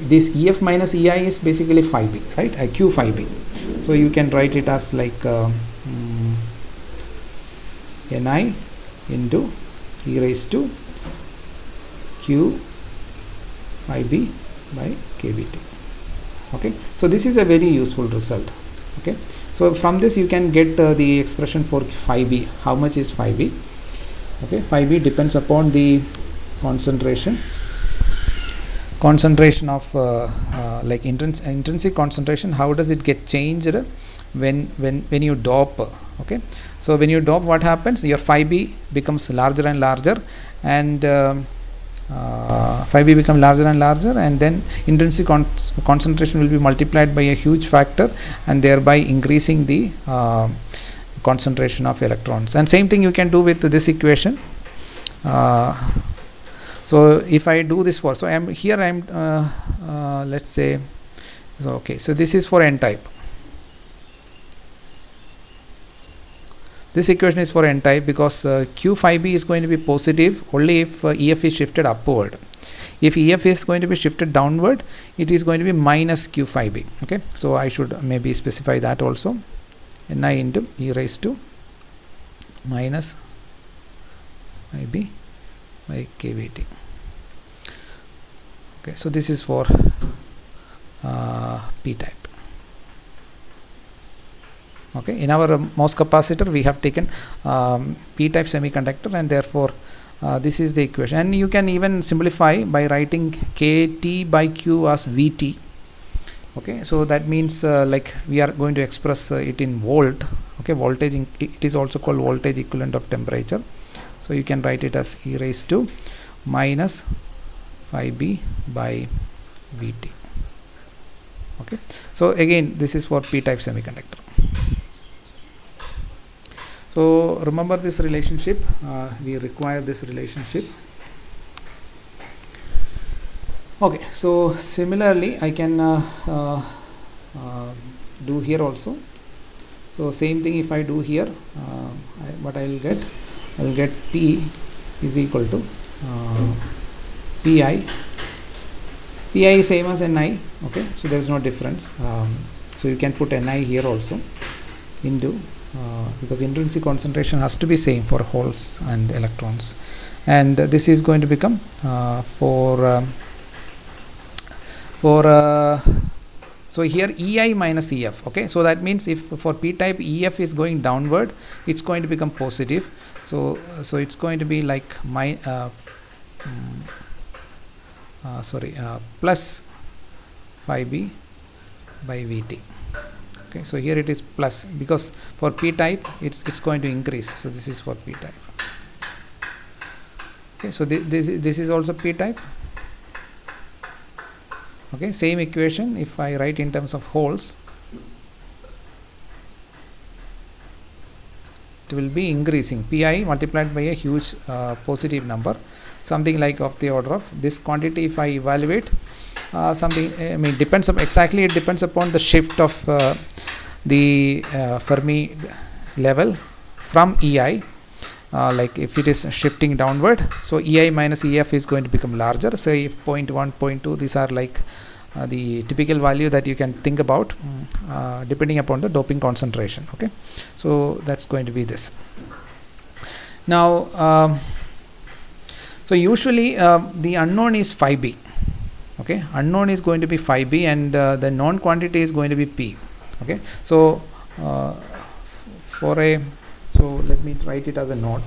this EF minus EI is basically phi b, right? Q phi b. So you can write it as like Ni into e raised to Q phi b by kBt. Okay, so this is a very useful result. Okay, so from this you can get the expression for phi b. How much is phi b? Okay, phi b depends upon the concentration of like intrinsic concentration. How does it get changed when you dope? Okay, so when you dope, what happens? Your phi b becomes larger and larger, and phi b become larger and larger, and then intrinsic concentration will be multiplied by a huge factor, and thereby increasing the concentration of electrons. And same thing you can do with this equation. So if I do this for, so I am here, I am let's say, so okay, so this is for n type. This equation is for n type because Q phi b is going to be positive only if EF is shifted upward. If EF is going to be shifted downward, it is going to be minus Q phi b. Okay, so I should maybe specify that also. Ni into e raised to minus phi b by kBt. Okay, so this is for p type. Okay, in our MOS capacitor we have taken p type semiconductor, and therefore this is the equation. And you can even simplify by writing kT by Q as Vt. Okay, so that means like we are going to express it in volt. Okay, voltage it is also called voltage equivalent of temperature. So you can write it as e raised to minus phi b by Vt. Okay, so again this is for p type semiconductor. So remember this relationship, we require this relationship. Okay, so similarly I can do here also. So same thing, if I do here, what I will get P is equal to Pi. Pi is same as Ni. Okay, so there is no difference. So you can put Ni here also into because intrinsic concentration has to be same for holes and electrons, and this is going to become so here EI minus EF. Okay, so that means if for p type EF is going downward, it's going to become positive. So it's going to be like plus phi b by Vt. Okay, so here it is plus because for p type it's going to increase. So this is for p type. Okay, so this is also p type. Okay, same equation. If I write in terms of holes, it will be increasing. Pi multiplied by a huge positive number, something like of the order of this quantity. If I evaluate something, I mean, depends on exactly, it depends upon the shift of the Fermi level from EI. Like if it is shifting downward, so EI minus EF is going to become larger. Say if 0.1, 0.2, these are like the typical value that you can think about depending upon the doping concentration. Okay, so that's going to be this. Now so usually the unknown is phi b. Okay, unknown is going to be phi b, and the known quantity is going to be p. Okay, so so let me write it as a note.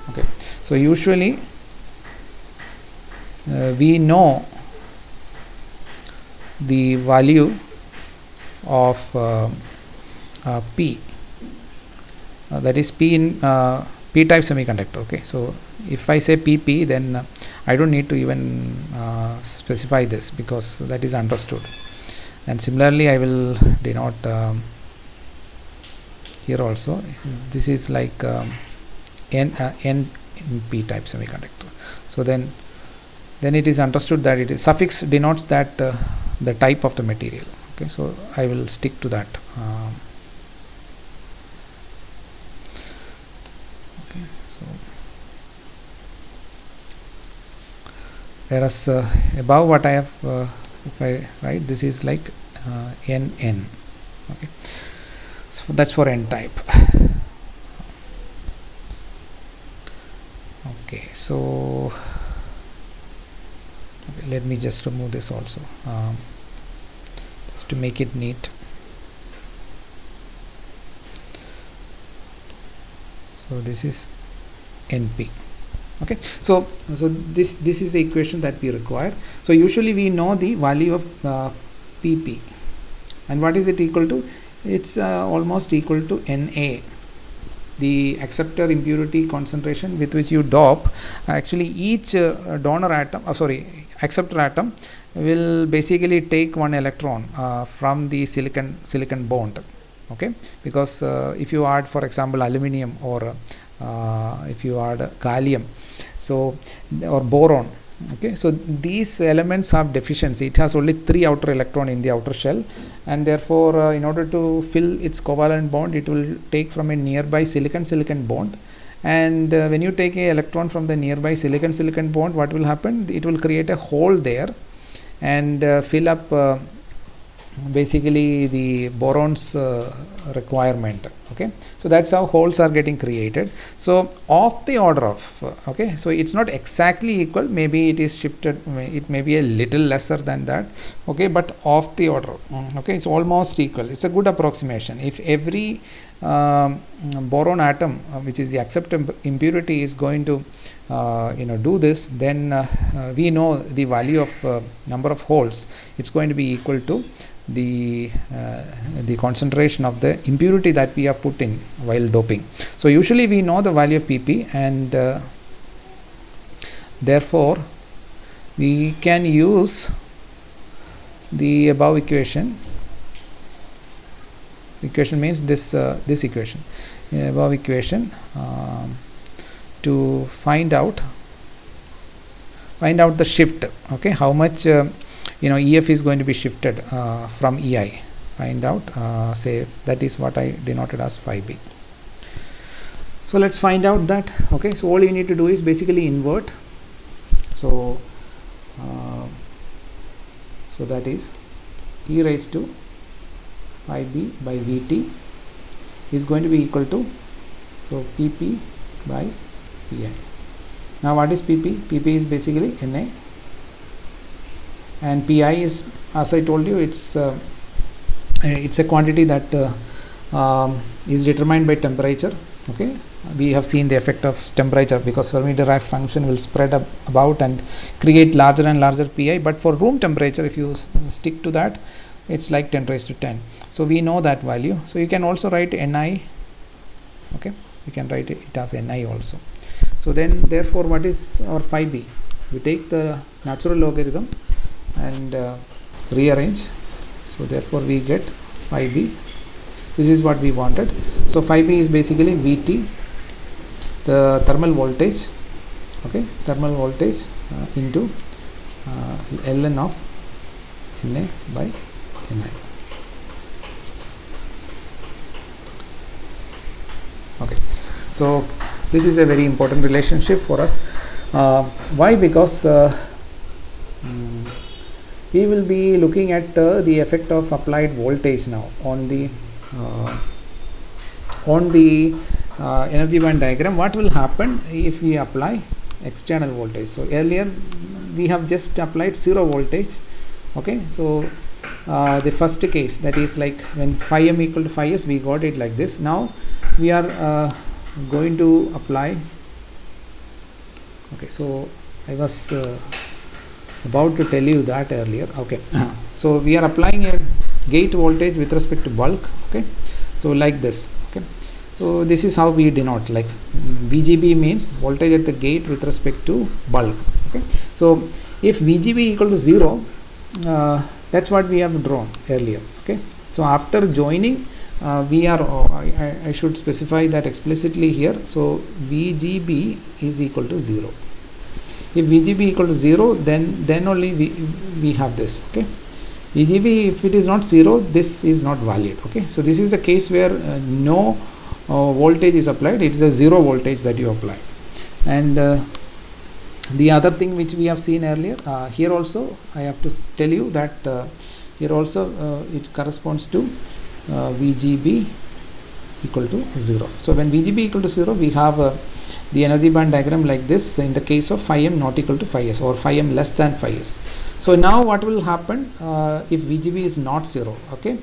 Okay, so usually we know the value of p, that is p in p type semiconductor. Okay, so if I say pp, then I don't need to even specify this because that is understood. And similarly I will denote here also. This is like n in p type semiconductor. So then it is understood that it is suffix denotes that the type of the material. Okay, so I will stick to that. Okay, so whereas above what I have, if I write, this is like NN. Okay, so that's for N type. Okay, so okay, let me just remove this also, just to make it neat. So this is NP. Okay, so this is the equation that we require. So usually we know the value of PP, and what is it equal to? It's almost equal to Na, the acceptor impurity concentration with which you dope. Actually each donor atom, acceptor atom will basically take one electron from the silicon bond. Okay, because if you add, for example, aluminium, or if you add gallium, so, or boron, okay, so these elements have deficiency. It has only 3 outer electron in the outer shell, and therefore in order to fill its covalent bond, it will take from a nearby silicon bond. And when you take an electron from the nearby silicon bond, what will happen? It will create a hole there and fill up basically the boron's requirement. Okay, so that's how holes are getting created. So of the order of okay, so it's not exactly equal, maybe it is shifted, it may be a little lesser than that. Okay, but of the order, okay, it's almost equal. It's a good approximation. If every boron atom which is the acceptor impurity is going to do this, then we know the value of number of holes. It's going to be equal to the concentration of the impurity that we have put in while doping. So usually we know the value of PP, and therefore we can use the above equation. Equation means this equation, above equation, to find out the shift. Okay, how much EF is going to be shifted from EI. Find out, say that is what I denoted as phi b. So let's find out that. Okay, so all you need to do is basically invert. So that is e raised to phi b by Vt is going to be equal to, so Pp by Pi. Now what is Pp? Pp is basically Na, and Pi is, as I told you, it's a quantity that is determined by temperature. Okay, we have seen the effect of temperature, because Fermi-Dirac function will spread about and create larger and larger Pi, but for room temperature, if you stick to that, it's like 10 raised to 10. So we know that value. So you can also write Ni. Okay, you can write it as Ni also. So then therefore what is our phi b? We take the natural logarithm and rearrange. So therefore we get phi b. This is what we wanted. So phi b is basically Vt, the thermal voltage. Okay, thermal voltage into ln of Na by Ni. Okay, so this is a very important relationship for us. Why? Because we will be looking at the effect of applied voltage now on the energy band diagram. What will happen if we apply external voltage? So earlier we have just applied zero voltage. Okay, so the first case, that is like when phi m equal to phi s, we got it like this. Now we are going to apply. Okay, so I was about to tell you that earlier. Okay, so we are applying a gate voltage with respect to bulk. Okay, so like this. Okay, so this is how we denote, like VGB means voltage at the gate with respect to bulk. Okay, so if VGB equal to 0, that's what we have drawn earlier. Okay, so after joining, we are I should specify that explicitly here. So VGB is equal to 0. If VGB equal to 0, then only we have this. Okay, VGB, if it is not 0, this is not valid. Okay, so this is the case where no voltage is applied. It is a 0 voltage that you apply. And The other thing which we have seen earlier, here also I have to tell you that here also it corresponds to VGB equal to 0. So when VGB equal to 0, we have the energy band diagram like this in the case of phi m not equal to phi s, or phi m less than phi s. So now what will happen if VGB is not 0, okay,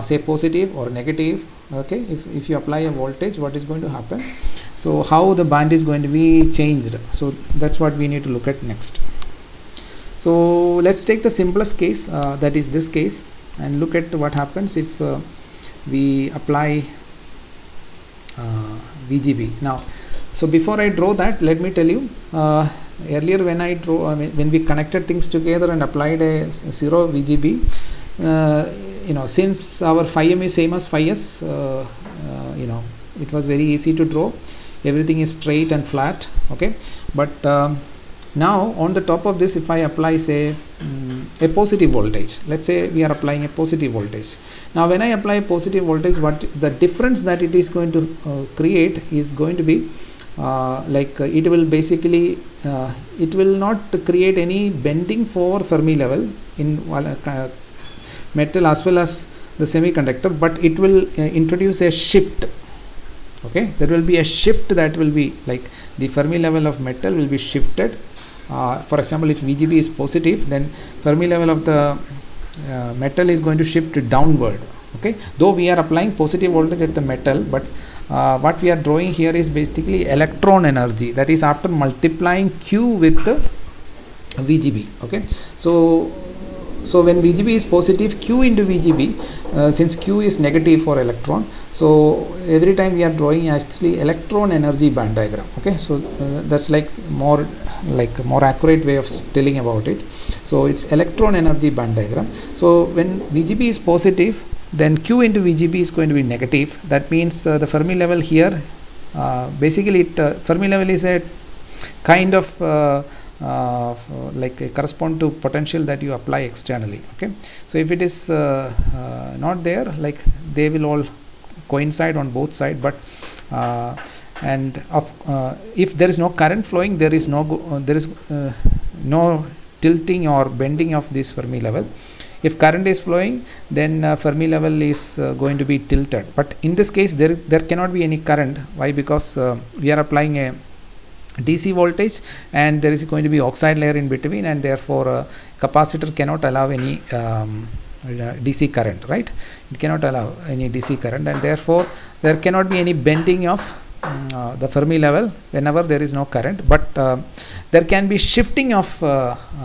say positive or negative, okay, if you apply a voltage, what is going to happen? So how the band is going to be changed? So that's what we need to look at next. So let's take the simplest case, that is this case, and look at what happens if we apply VGB. Now, so before I draw that, let me tell you, earlier when I draw, when we connected things together and applied a 0 VGB, you know, since our phi m is same as phi s, you know, it was very easy to draw. Everything is straight and flat, okay. But now on the top of this, if I apply, say, a positive voltage, let's say we are applying a positive voltage. Now when I apply a positive voltage, what the difference that it is going to create is going to be it will basically it will not create any bending for Fermi level in metal as well as the semiconductor, but it will introduce a shift. Okay, there will be a shift that will be like the Fermi level of metal will be shifted. For example, if VGB is positive, then Fermi level of the metal is going to shift downward. Okay, though we are applying positive voltage at the metal, but what we are drawing here is basically electron energy, that is after multiplying Q with the VGB. Okay, so when VGB is positive, Q into VGB, since Q is negative for electron, so every time we are drawing actually electron energy band diagram. Okay, so that's like more accurate way of telling about it. So it's electron energy band diagram. So when VGB is positive, then Q into VGB is going to be negative. That means the Fermi level here, basically Fermi level is a kind of correspond to potential that you apply externally. Okay, so if it is not there, like they will all coincide on both sides, but and if there is no current flowing, there is no tilting or bending of this Fermi level. If current is flowing, then Fermi level is going to be tilted. But in this case, there cannot be any current. Why? Because we are applying a DC voltage, and there is going to be oxide layer in between, and therefore capacitor cannot allow any DC current, right? It cannot allow any DC current, and therefore there cannot be any bending of the Fermi level whenever there is no current. But there can be shifting of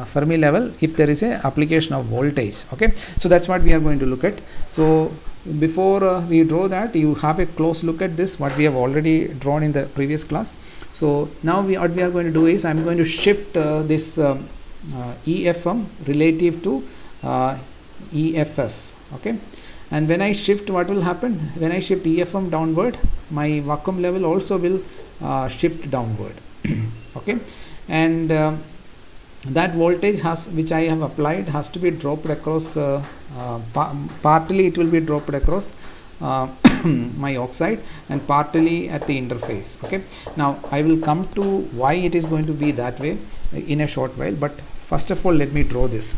Fermi level if there is a application of voltage. Okay, so that's what we are going to look at. So before we draw that, you have a close look at this, what we have already drawn in the previous class. So now what we are going to do is, I am going to shift this EFM relative to EFS. Okay, and when I shift, what will happen? When I shift EFM downward, my vacuum level also will shift downward. Okay, and that voltage which I have applied has to be dropped across, partly it will be dropped across my oxide, and partly at the interface. Okay, now I will come to why it is going to be that way in a short while, but first of all let me draw this.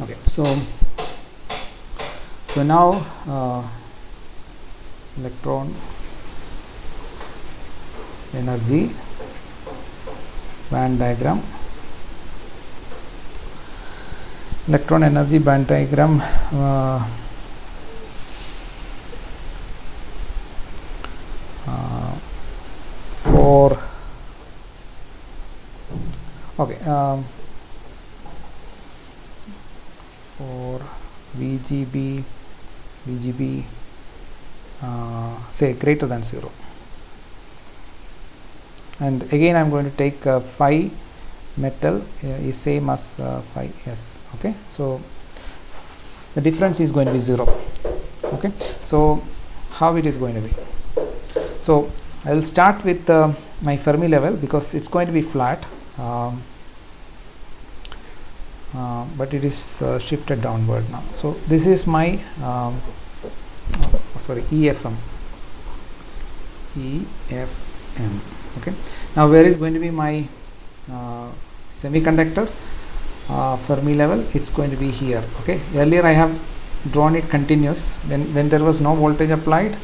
Okay, so now electron energy band diagram. Electron energy band diagram for for VGB say greater than 0, and again I am going to take phi metal is same as phi s. Okay, so the difference is going to be 0. Okay, so how it is going to be? So I will start with my Fermi level, because it's going to be flat, but it is shifted downward now. So this is my EFM. EFM. Okay, now where is going to be my semiconductor Fermi level? It's going to be here. Okay, earlier I have drawn it continuous when there was no voltage applied.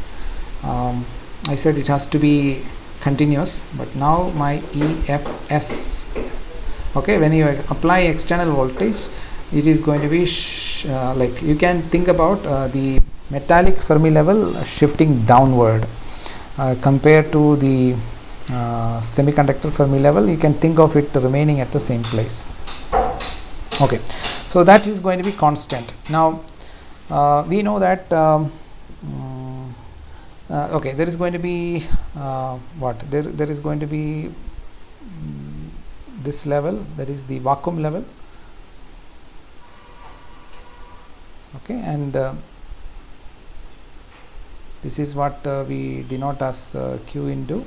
I said it has to be continuous, but now my EFS. Okay, when you apply external voltage, it is going to be like you can think about the metallic Fermi level shifting downward compared to the semiconductor Fermi level. You can think of it remaining at the same place. Okay, so that is going to be constant. Now we know that okay, there is going to be what there is going to be this level, that is the vacuum level. Okay, and this is what we denote as Q into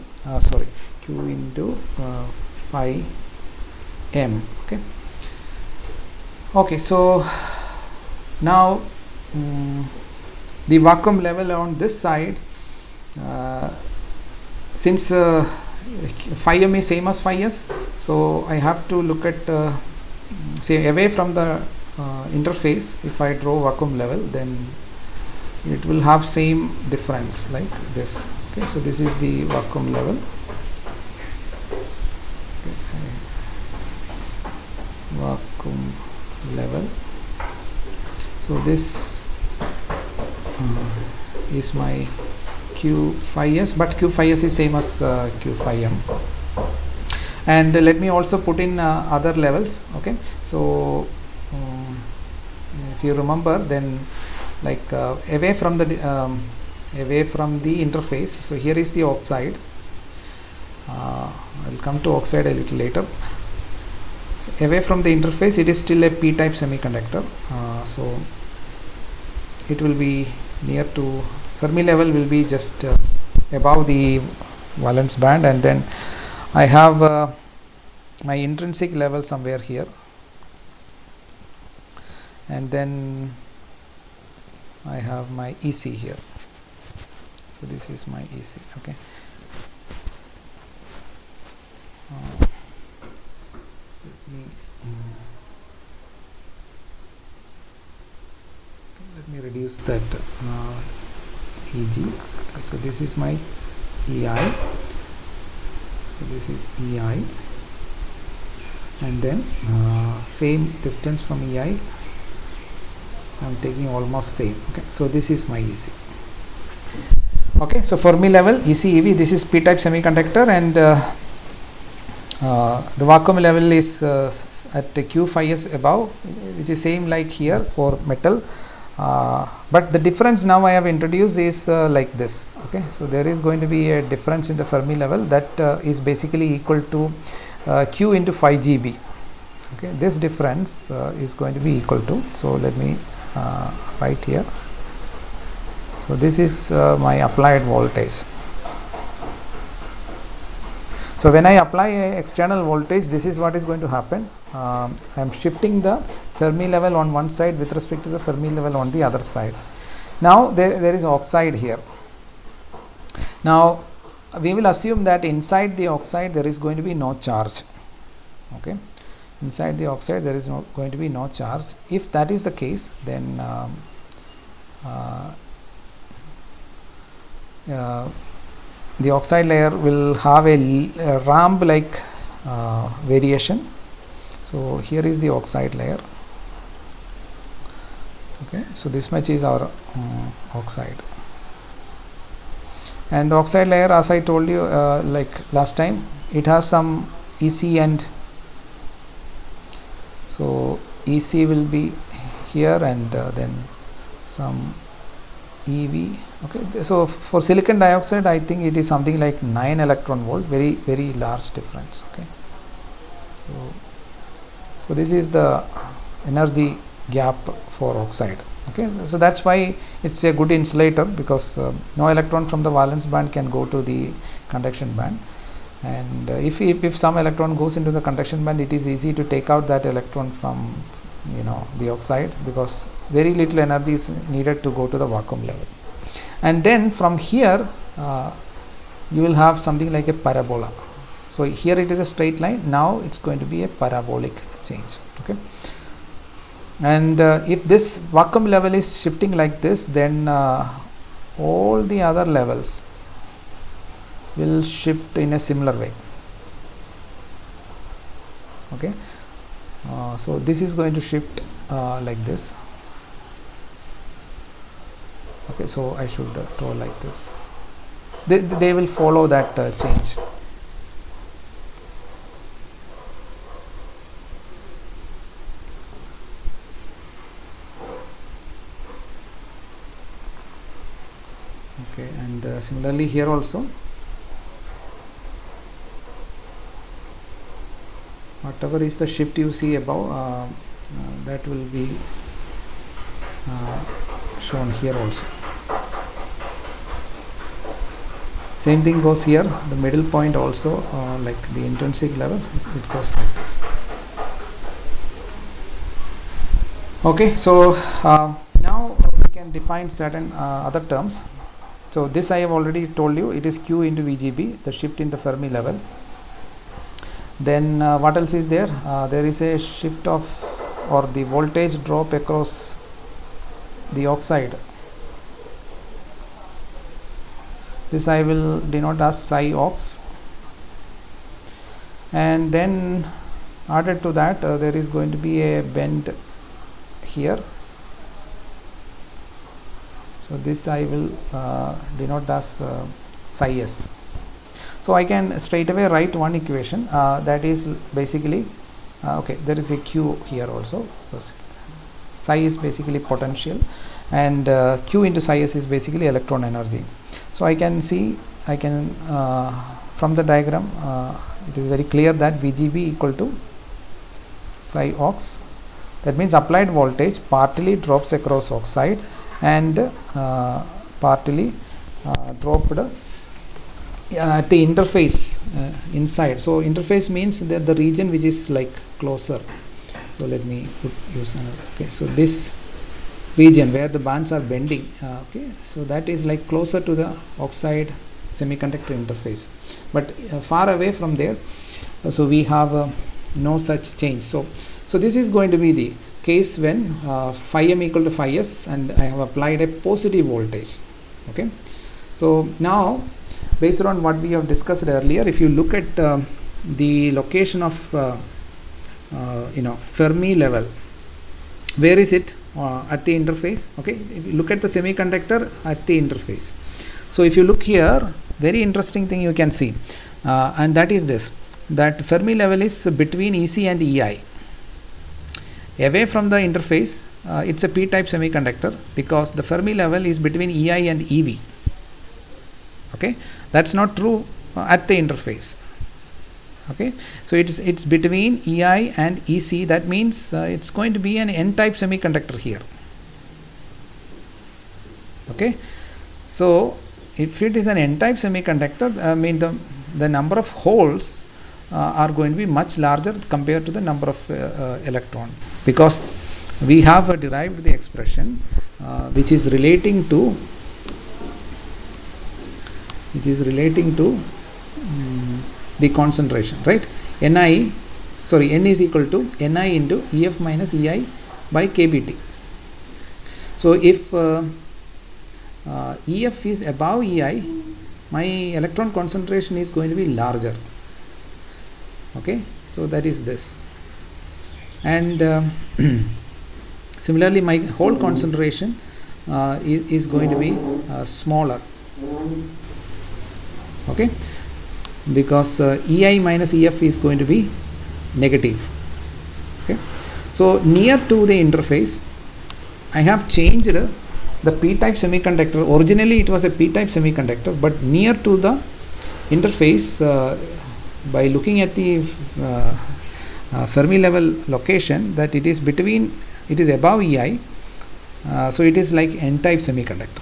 phi m. Okay, so now the vacuum level on this side, since phi m is same as phi s, so I have to look at say away from the interface. If I draw vacuum level, then it will have same difference like this. Okay, so this is the vacuum level. Okay, vacuum level. So this is my Q phi s, but Q phi s is same as Q phi m. And let me also put in other levels. Okay, so if you remember, then like away from the interface, so here is the oxide. I'll come to oxide a little later. So away from the interface, it is still a p-type semiconductor, so it will be near to Fermi level, will be just above the valence band, and then I have my intrinsic level somewhere here, and then I have my EC here. So this is my EC. Okay, let me reduce that EG. Okay, so this is my EI. So this is EI, and then same distance from EI I'm taking almost same. Okay, so this is my EC. Okay, so Fermi level EC EV, this is p-type semiconductor, and the vacuum level is at Q phi s above, which is same like here for metal, but the difference now I have introduced is like this. Okay, so there is going to be a difference in the Fermi level that is basically equal to Q into phi GB. Okay, this difference is going to be equal to, so let me write here. So this is my applied voltage. So when I apply a external voltage, this is what is going to happen. I am shifting the Fermi level on one side with respect to the Fermi level on the other side. Now there is oxide here. Now we will assume that inside the oxide there is going to be no charge. Okay, inside the oxide there is going to be no charge. If that is the case, then the oxide layer will have a ramp like variation. So here is the oxide layer. Okay, so this much is our oxide, and the oxide layer, as I told you like last time, it has some EC, and so EC will be here, and then some EV. Okay, so for silicon dioxide, I think it is something like 9 electron volt, very very large difference. Okay, so this is the energy gap for oxide. Okay, so that's why it's a good insulator, because no electron from the valence band can go to the conduction band, and if some electron goes into the conduction band, it is easy to take out that electron from the oxide, because very little energy is needed to go to the vacuum level. And then from here you will have something like a parabola. So here it is a straight line, now it's going to be a parabolic change. Okay, and if this vacuum level is shifting like this, then all the other levels will shift in a similar way. Okay, so this is going to shift like this. Okay, so I should draw like this. They will follow that change. Okay, and similarly here also, whatever is the shift you see above, that will be shown here also. Same thing goes here, the middle point also, like the intrinsic level, it goes like this. Okay, so now we can define certain other terms. So this I have already told you, it is Q into VGB, the shift in the Fermi level. Then what else is there? There is a shift of, or the voltage drop across the oxide. This I will denote as psi ox. And then added to that, there is going to be a bend here. So this I will denote as psi s. So I can straight away write one equation that is basically okay, there is a Q here also. Psi is basically potential, and Q into psi s is basically electron energy. So I can see, I can from the diagram it is very clear that VGB equal to psi ox. That means applied voltage partly drops across oxide and partly dropped at the interface inside. So interface means that the region which is like closer. So let me use another. Okay, so this region where the bands are bending, okay, so that is like closer to the oxide semiconductor interface, but far away from there, so we have no such change. So this is going to be the case when phi m equal to phi s and I have applied a positive voltage. Okay, so now based on what we have discussed earlier, if you look at the location of Fermi level, where is it? At the interface. Okay, if you look at the semiconductor at the interface, so if you look here, very interesting thing you can see, and that is this, that Fermi level is between EC and EI. Away from the interface, it's a p-type semiconductor because the Fermi level is between EI and EV. Okay, that's not true at the interface. Okay, so it's between EI and EC. That means it's going to be an n-type semiconductor here. Okay, so if it is an n-type semiconductor, I mean the number of holes are going to be much larger compared to the number of electron, because we have derived the expression which is relating to the concentration, right? N is equal to Ni into EF minus EI by kBt. So if EF is above EI, my electron concentration is going to be larger. Okay, so that is this, and similarly my hole concentration is going to be smaller. Okay, because EI minus EF is going to be negative. Okay, so near to the interface I have changed the p-type semiconductor. Originally it was a p-type semiconductor, but near to the interface, by looking at the Fermi level location, that it is above EI, so it is like n-type semiconductor.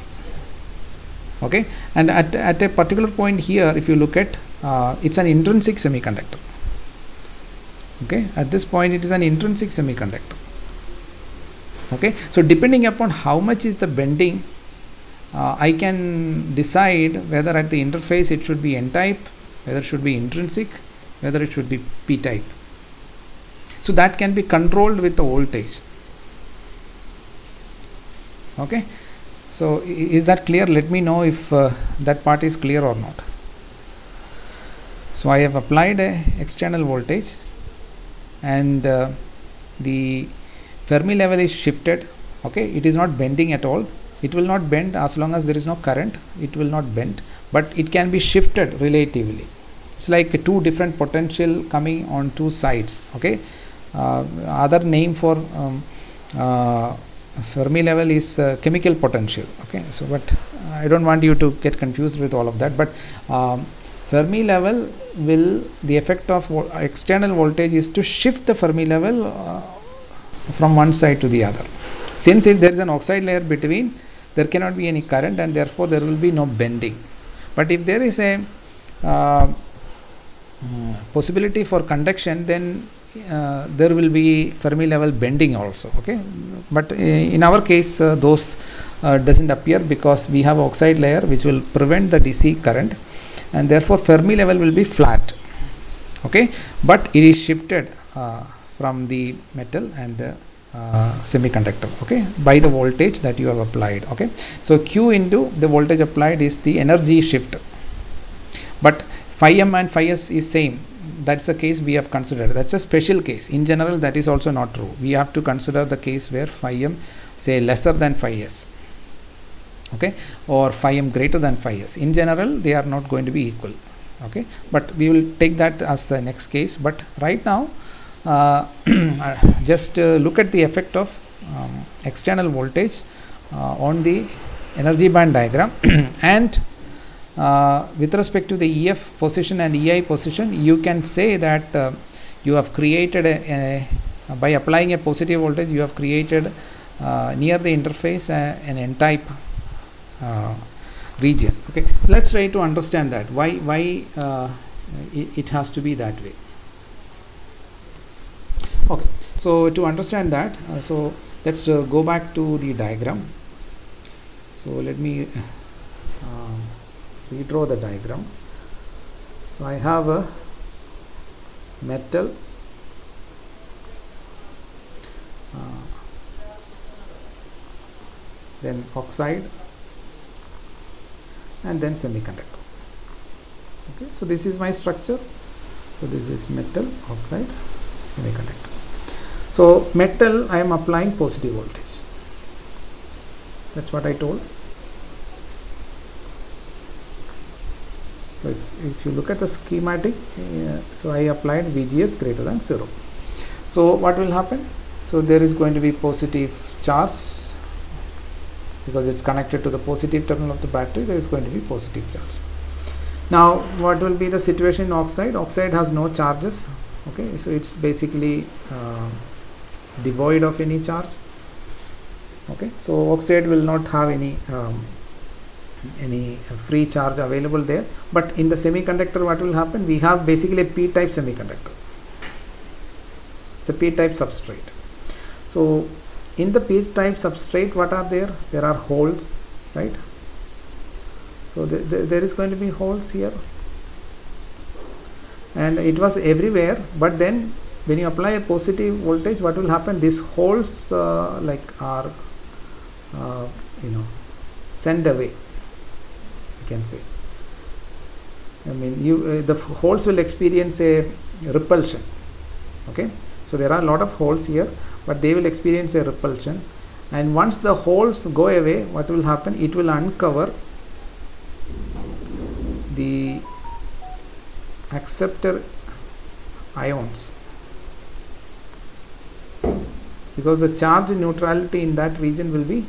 Okay, and at a particular point here, if you look at, it's an intrinsic semiconductor. Okay, at this point it is an intrinsic semiconductor. Okay, so depending upon how much is the bending I can decide whether at the interface it should be n-type, whether it should be intrinsic, whether it should be p-type. So that can be controlled with the voltage. Okay, so is that clear? Let me know if that part is clear or not. So I have applied a external voltage, and the Fermi level is shifted. Okay, it is not bending at all. It will not bend as long as there is no current. It will not bend, but it can be shifted relatively. It's like two different potential coming on two sides. Okay, other name for Fermi level is chemical potential. Okay, so but I don't want you to get confused with all of that. But Fermi level will, the effect of external voltage is to shift the Fermi level from one side to the other. Since there is an oxide layer between, there cannot be any current, and therefore there will be no bending. But if there is a possibility for conduction, then there will be Fermi level bending also. Okay, but in our case those doesn't appear, because we have oxide layer which will prevent the DC current, and therefore Fermi level will be flat. Okay, but it is shifted from the metal and the semiconductor, okay, by the voltage that you have applied. Okay, so Q into the voltage applied is the energy shift, but phi m and phi s is same. That's the case we have considered. That's a special case. In general, that is also not true. We have to consider the case where phi m, say, lesser than phi s, okay, or phi m greater than phi s. In general, they are not going to be equal. Okay, but we will take that as the next case. But right now, just look at the effect of external voltage on the energy band diagram and with respect to the EF position and EI position, you can say that you have created by applying a positive voltage, you have created near the interface an n-type region. Okay, so let's try to understand that why it has to be that way. Okay, so to understand that, so let's go back to the diagram. So let me redraw the diagram. So I have a metal, then oxide, and then semiconductor. Okay, so this is my structure. So this is metal, oxide, semiconductor. So metal, I am applying positive voltage. That's what I told. So if you look at the schematic, so I applied VGS greater than 0. So what will happen? So there is going to be positive charge, because it's connected to the positive terminal of the battery. There is going to be positive charge. Now what will be the situation in oxide? Oxide has no charges. Okay, so it's basically devoid of any charge. Okay, so oxide will not have any free charge available there. But in the semiconductor, what will happen? We have basically a p-type semiconductor. It's a p-type substrate. So in the p-type substrate, what are there? There are holes, right? So there is going to be holes here, and it was everywhere. But then when you apply a positive voltage, what will happen? These holes are sent away, you can say. I mean, the holes will experience a repulsion. Okay, so there are a lot of holes here, but they will experience a repulsion, and once the holes go away, what will happen? It will uncover the acceptor ions, because the charge neutrality in that region will be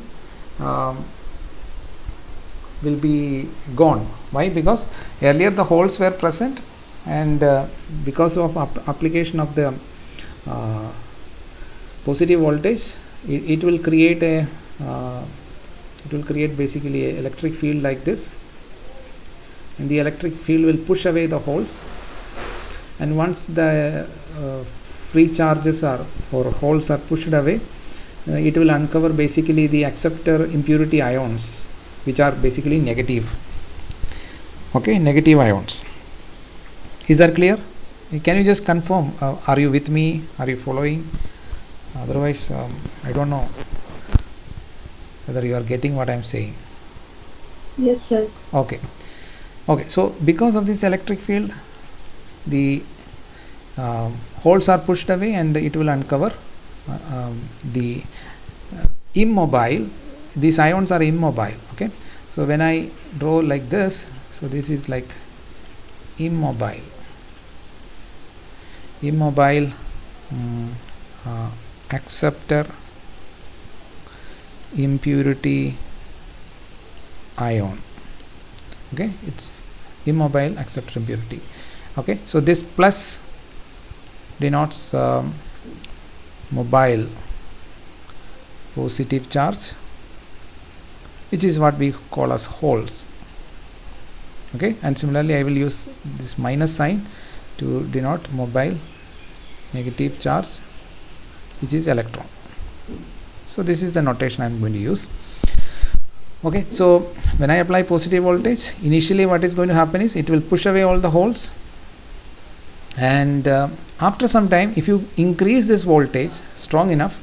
gone. Why? Because earlier the holes were present, and because of application of the positive voltage, it will create basically an electric field like this, and the electric field will push away the holes, and once the free charges or holes are pushed away, it will uncover basically the acceptor impurity ions which are basically negative. Okay, negative ions. Is that clear? Can you just confirm? Are you with me? Are you following? Otherwise, I don't know whether you are getting what I am saying. Yes, sir. Okay. So because of this electric field, the holes are pushed away and it will uncover the immobile. These ions are immobile. Okay. So when I draw like this, so this is like immobile acceptor impurity ion. Okay, it's immobile acceptor impurity. Okay, so this plus denotes mobile positive charge, which is what we call as holes. Okay, and similarly I will use this minus sign to denote mobile negative charge, which is electron. So this is the notation I am going to use. Okay, so when I apply positive voltage, initially what is going to happen is it will push away all the holes, and after some time, if you increase this voltage strong enough,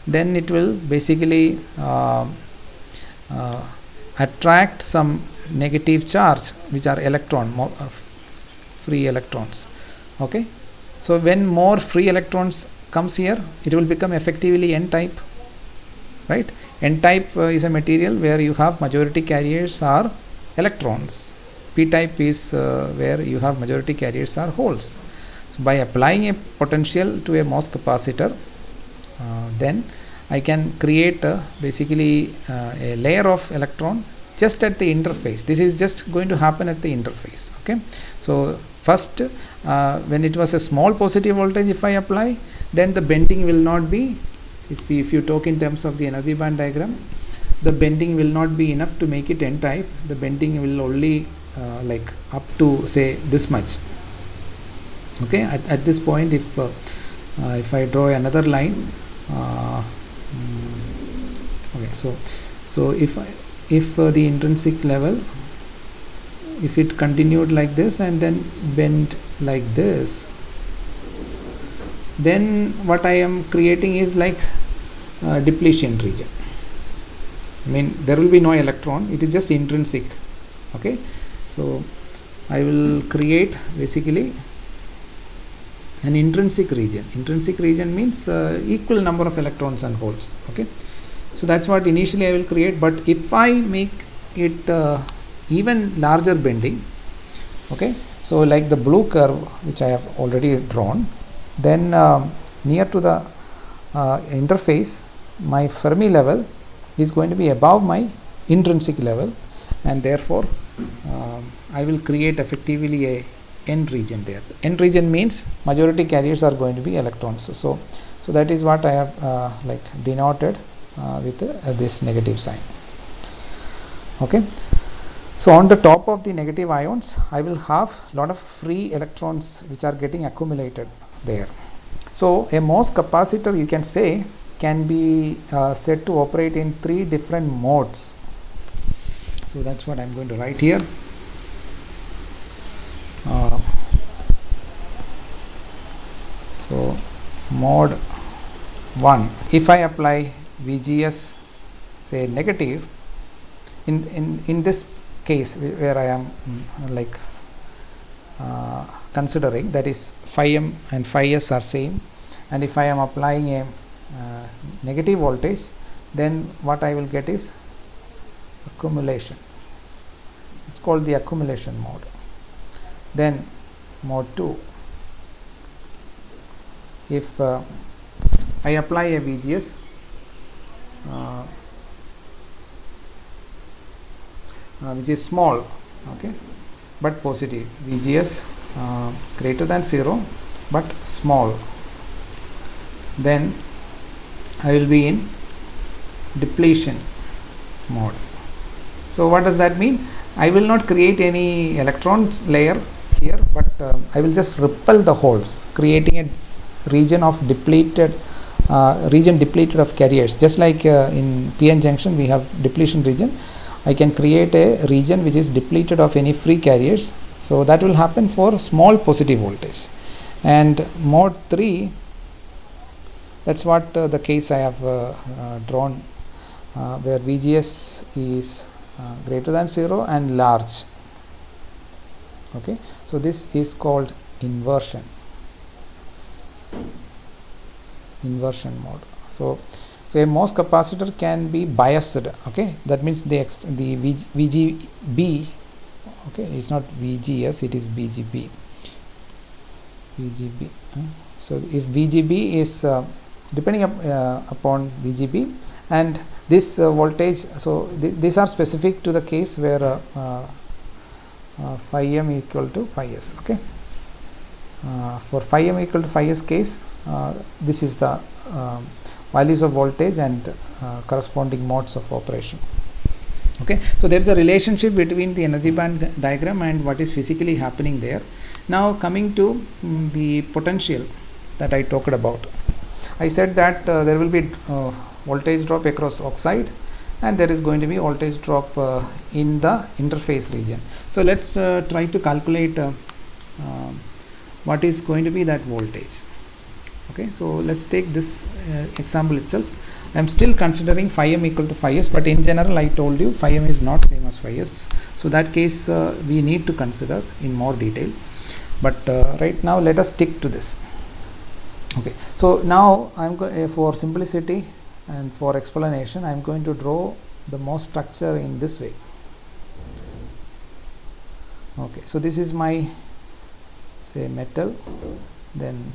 then it will basically attract some negative charge, which are free electrons. Okay, so when more free electrons comes here, it will become effectively n type, right? N type is a material where you have majority carriers are electrons. P type is where you have majority carriers are holes. So by applying a potential to a MOS capacitor, then I can create basically a layer of electron just at the interface. This is just going to happen at the interface. Okay, so first when it was a small positive voltage, if I apply, then the bending will not be, if you talk in terms of the energy band diagram, the bending will not be enough to make it n type. The bending will only like up to say this much. Okay, at this point, if I draw another line, okay, so if the intrinsic level, if it continued like this and then bent like this, then what I am creating is like depletion region. I mean, there will be no electron, it is just intrinsic. Okay, so I will create basically an intrinsic region. Intrinsic region means equal number of electrons and holes. Okay, so that's what initially I will create, but if I make it even larger bending, okay, so like the blue curve which I have already drawn, then near to the interface, my Fermi level is going to be above my intrinsic level, and therefore I will create effectively a n region there. N region means majority carriers are going to be electrons. So that is what I have like denoted with this negative sign. Okay, so on the top of the negative ions, I will have lot of free electrons which are getting accumulated there. So a MOS capacitor, you can say, can be said to operate in 3 different modes. So that's what I'm going to write here. So mode 1, if I apply VGS say negative, in this case where I am like considering, that is phi m and phi s are same, and if I am applying a negative voltage, then what I will get is accumulation. It's called the accumulation mode. Then mode 2, if I apply a VGS which is small, okay, but positive, VGS greater than 0 but small, then I will be in depletion mode. So what does that mean? I will not create any electrons layer here, but I will just repel the holes, creating a region of depleted of carriers. Just like in PN junction we have depletion region, I can create a region which is depleted of any free carriers. So that will happen for small positive voltage. And mode 3, that's what the case I have drawn, where VGS is greater than 0 and large. Okay, so this is called inversion mode. So a MOS capacitor can be biased. Okay, that means the VGB, okay, it's not VGS, it is VGB. So if VGB is depending upon VGB, and this voltage, so these are specific to the case where phi m equal to phi s. Okay, for phi m equal to phi s case, this is the values of voltage and corresponding modes of operation. Okay, so there is a relationship between the energy band diagram and what is physically happening there. Now coming to the potential that I talked about, I said that there will be voltage drop across oxide, and there is going to be voltage drop in the interface region. So let's try to calculate what is going to be that voltage. Okay, so let's take this example itself. I am still considering phi m equal to phi s, but in general I told you phi m is not same as phi s. So that case we need to consider in more detail, but right now let us stick to this. Okay, so now I am for simplicity and for explanation, I am going to draw the MOS structure in this way. Okay, so this is my, say, metal, then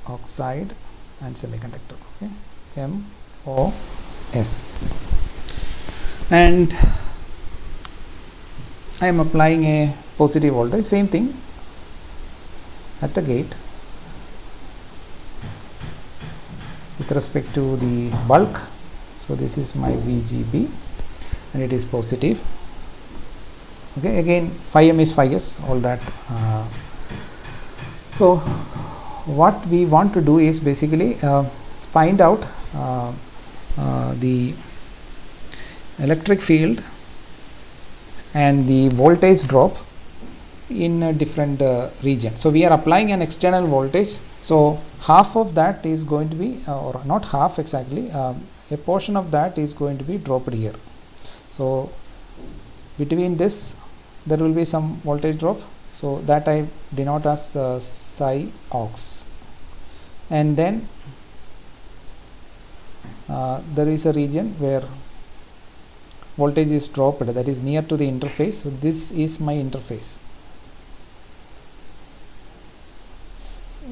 oxide and semiconductor. Okay, MOS, and I am applying a positive voltage, same thing at the gate with respect to the bulk. So this is my VGB and it is positive. Okay, again phi m is phi s, all that. So what we want to do is basically find out the electric field and the voltage drop in a different region. So we are applying an external voltage, so half of that is going to be, or not half exactly, a portion of that is going to be dropped here. So between this there will be some voltage drop, so that I denote as psi aux, and then there is a region where voltage is dropped, that is near to the interface. So this is my interface.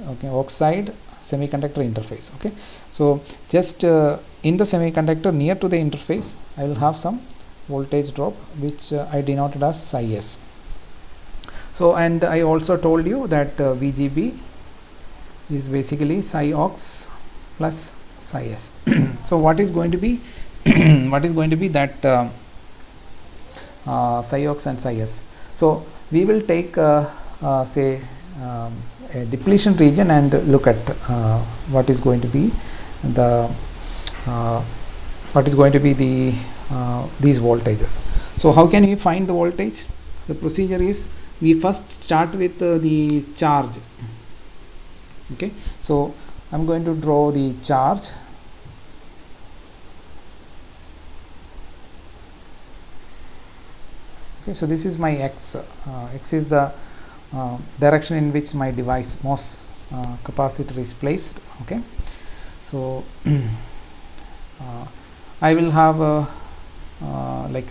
Okay, oxide semiconductor interface. Okay, so just in the semiconductor near to the interface, I will have some voltage drop which I denoted as psi s. So, and I also told you that VGB is basically psi aux plus psi s. So what is going to be what is going to be that psi aux and psi s? So we will take say a depletion region and look at what is going to be the these voltages. So how can we find the voltage? The procedure is, we first start with the charge. Okay, so I'm going to draw the charge. Okay, so this is my x. X is the direction in which my device MOS capacitor is placed. Okay, so I will have like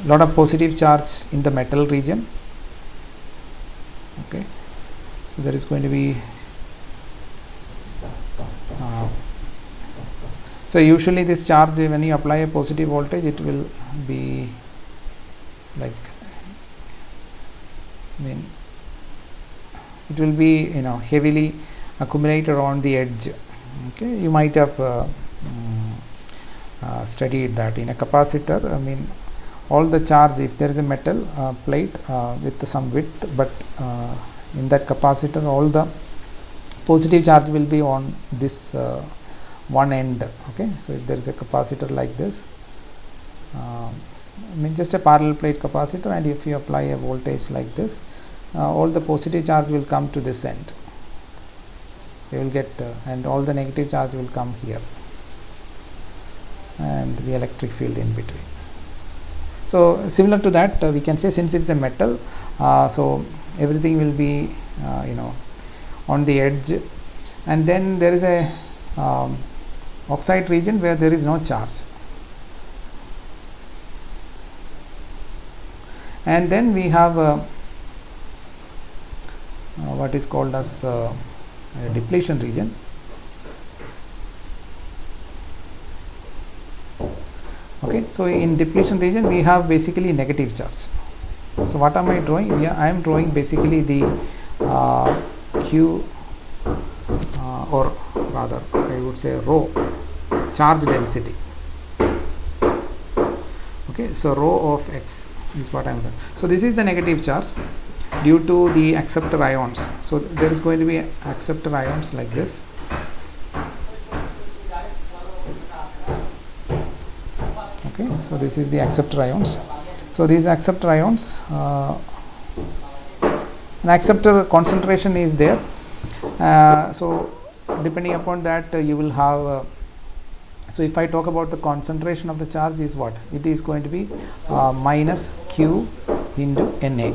lot of positive charge in the metal region. Okay, so there is going to be so usually this charge, when you apply a positive voltage, it will be like, I mean, it will be, you know, heavily accumulated on the edge. Okay, you might have studied that in a capacitor. I mean, all the charge, if there is a metal plate with some width, but in that capacitor all the positive charge will be on this one end. Okay, so if there is a capacitor like this, I mean just a parallel plate capacitor, and if you apply a voltage like this, all the positive charge will come to this end. They will get and all the negative charge will come here, and the electric field in between. So similar to that, we can say, since it's a metal, so everything will be on the edge, and then there is a oxide region where there is no charge, and then we have what is called as a depletion region. Okay, so in depletion region we have basically negative charge. So what am I drawing? I am drawing basically the Q or rather I would say rho charge density. Okay, so rho of X is what I am doing. So this is the negative charge due to the acceptor ions. So there is going to be acceptor ions like this. Okay, so this is the acceptor ions. So these acceptor ions, an acceptor concentration is there. So depending upon that, you will have. So if I talk about the concentration of the charge is what? It is going to be minus Q into Na.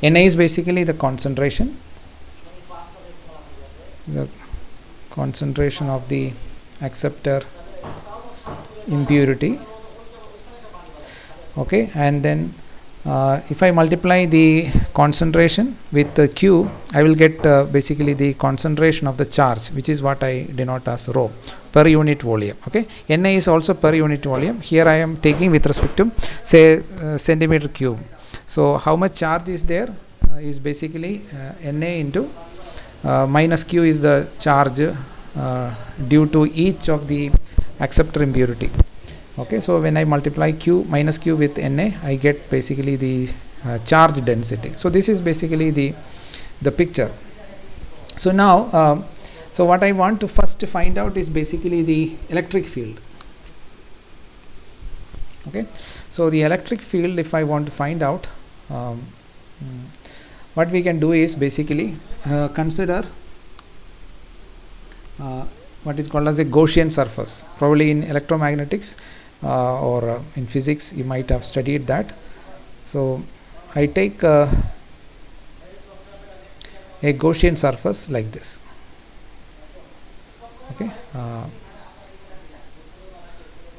Na is basically the concentration. The concentration of the acceptor impurity. Okay, and then if I multiply the concentration with the Q, I will get basically the concentration of the charge, which is what I denote as rho, per unit volume. Okay, Na is also per unit volume. Here I am taking with respect to say centimeter cube. So how much charge is there is basically Na into minus Q is the charge due to each of the acceptor impurity. Okay, so when I multiply Q minus Q with Na, I get basically the charge density. So this is basically the picture. So now so what I want to first find out is basically the electric field. Okay, so the electric field, if I want to find out, what we can do is basically consider what is called as a Gaussian surface. Probably in electromagnetics or in physics you might have studied that. So I take a Gaussian surface like this. Okay,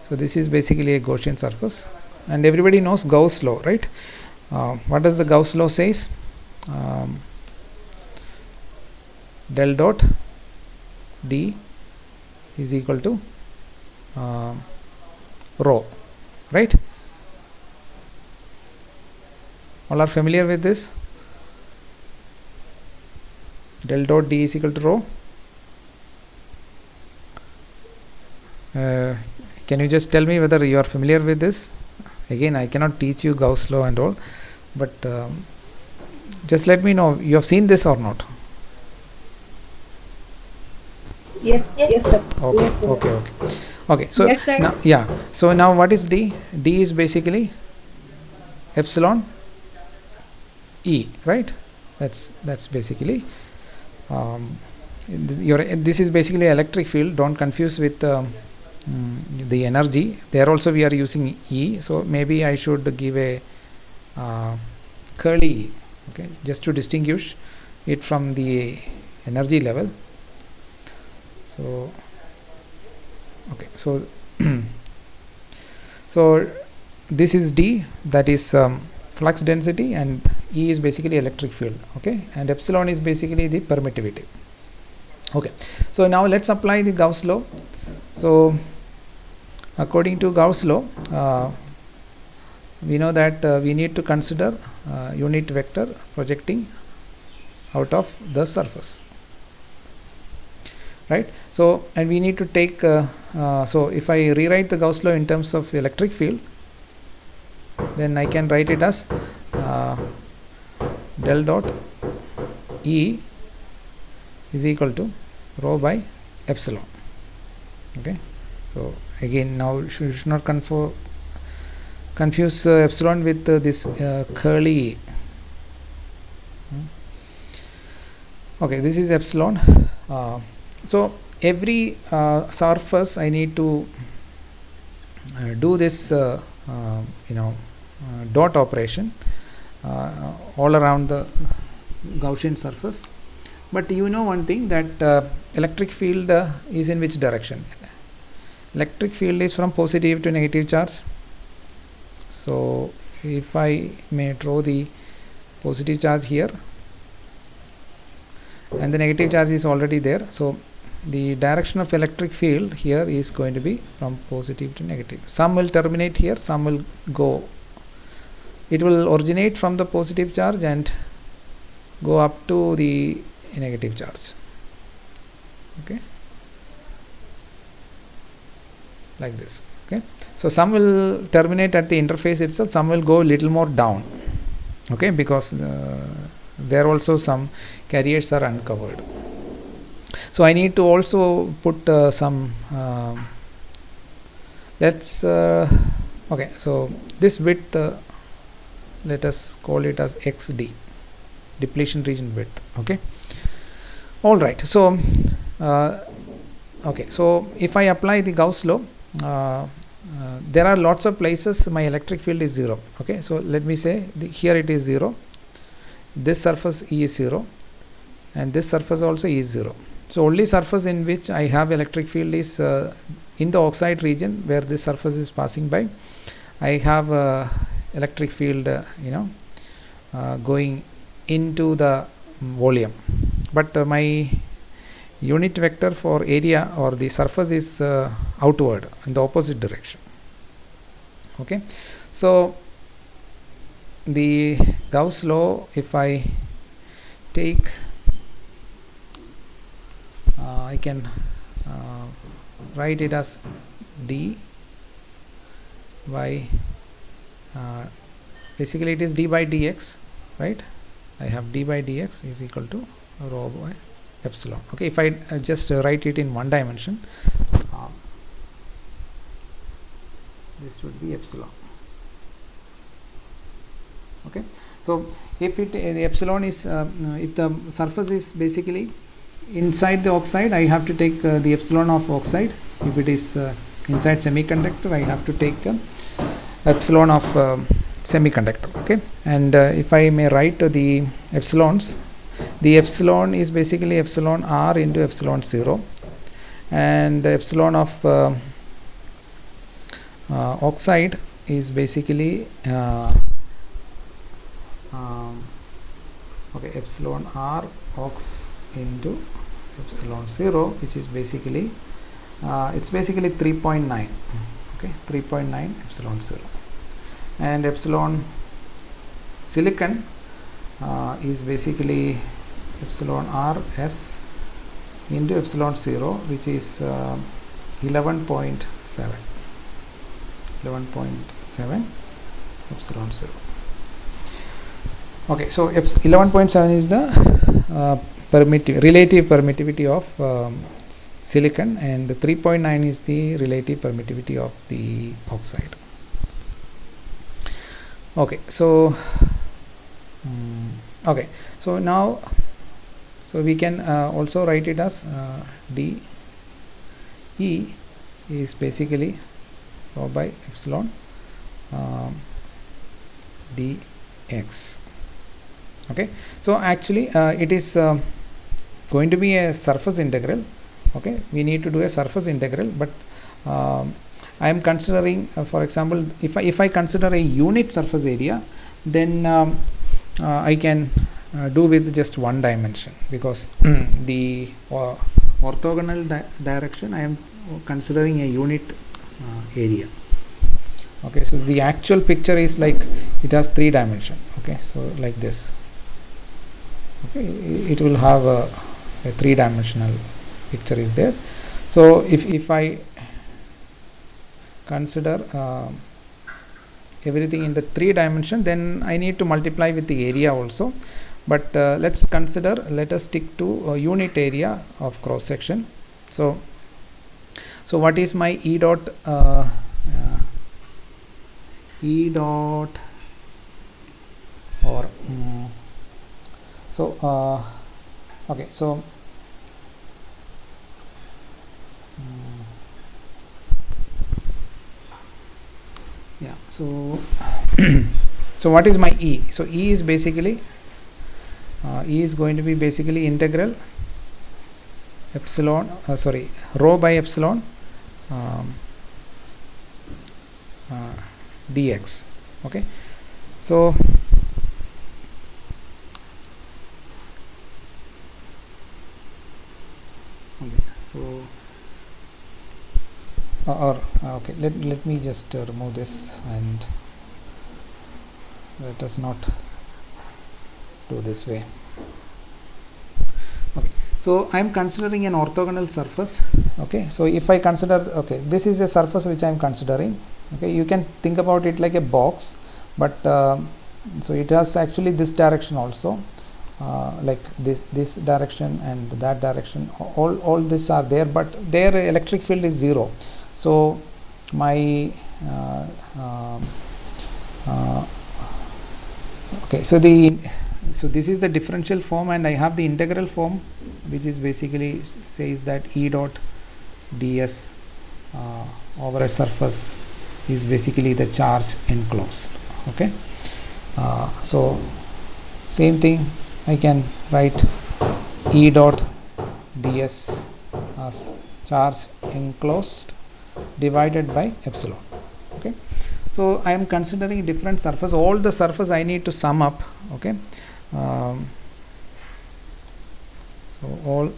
so this is basically a Gaussian surface, and everybody knows Gauss law, right? What does the Gauss law says? Del dot D is equal to rho, right? All are familiar with this? Del dot D is equal to rho. Can you just tell me whether you are familiar with this? Again, I cannot teach you Gauss law and all, but just let me know you have seen this or not. Yes, sir. Okay, Yes, sir. okay. So Yes, right. now, yeah. So now, what is D? D is basically epsilon E, right? That's basically this is basically electric field. Don't confuse with the energy. There also we are using E. So maybe I should give a curly E, okay, just to distinguish it from the energy level. So okay, so so this is D, that is flux density, and E is basically electric field. Okay, and epsilon is basically the permittivity. Okay, so now let's apply the Gauss law. So according to Gauss law, we know that we need to consider unit vector projecting out of the surface, right? So and we need to take so if I rewrite the Gauss law in terms of electric field, then I can write it as del dot E is equal to rho by epsilon. Okay, so again, now you should not confuse epsilon with this curly. Okay, this is epsilon. So every surface I need to do this dot operation all around the Gaussian surface. But you know one thing, that electric field is in which direction? Electric field is from positive to negative charge. So if I may draw the positive charge here, and the negative charge is already there, so the direction of electric field here is going to be from positive to negative. Some will terminate here, some will go, it will originate from the positive charge and go up to the negative charge. Okay, like this. Okay, so some will terminate at the interface itself, some will go a little more down. Okay, because there also some carriers are uncovered. So I need to also put some okay, so this width let us call it as XD, depletion region width. Okay, all right. So okay, so if I apply the Gauss law, there are lots of places my electric field is 0. Okay, so let me say here it is 0, this surface E is 0, and this surface also E is 0. So only surface in which I have electric field is in the oxide region where this surface is passing by. I have electric field going into the volume, but my unit vector for area or the surface is outward in the opposite direction. Okay, so the Gauss law, if I take I can write it as d by basically it is d by dx, right? I have d by dx is equal to rho by epsilon. Okay, if I just write it in one dimension, this would be epsilon. Okay, so if the epsilon is if the surface is basically inside the oxide, I have to take the epsilon of oxide. If it is inside semiconductor, I have to take epsilon of semiconductor. Okay, and if I may write the epsilons, the epsilon is basically epsilon r into epsilon 0, and epsilon of oxide is basically okay, epsilon r ox into epsilon 0, which is basically it's basically 3.9. okay, 3.9 epsilon 0, and epsilon silicon is basically epsilon r s into epsilon 0, which is 11.7 epsilon 0. Okay, so 11.7 is the relative permittivity of silicon, and 3.9 is the relative permittivity of the oxide. Okay, so okay, so now we can also write it as d e is basically rho by epsilon dx. Okay, so actually it is going to be a surface integral. Okay, we need to do a surface integral, but I am considering for example, if I consider a unit surface area, then I can do with just one dimension, because the orthogonal direction I am considering a unit area. Okay, so the actual picture is like it has 3 dimension. Okay, so like this. Okay, it will have a 3-dimensional picture is there. So if I consider everything in the 3 dimension, then I need to multiply with the area also. But let us stick to a unit area of cross section. So what is my E dot E dot or so okay, so yeah, so so what is my E? So E is basically E is going to be basically integral epsilon rho by epsilon um, dx. Okay, so okay, let me just remove this, and let us not do this way. Okay, so I am considering an orthogonal surface. Okay, so if I consider, okay, this is a surface which I am considering. Okay, you can think about it like a box, but so it has actually this direction also, like this direction and that direction, all this are there, but their electric field is 0. So my okay, so this is the differential form, and I have the integral form, which is basically says that E dot ds over a surface is basically the charge enclosed. Okay, so same thing, I can write E dot ds as charge enclosed divided by epsilon. Okay, so I am considering different surface. All the surface I need to sum up. Okay, so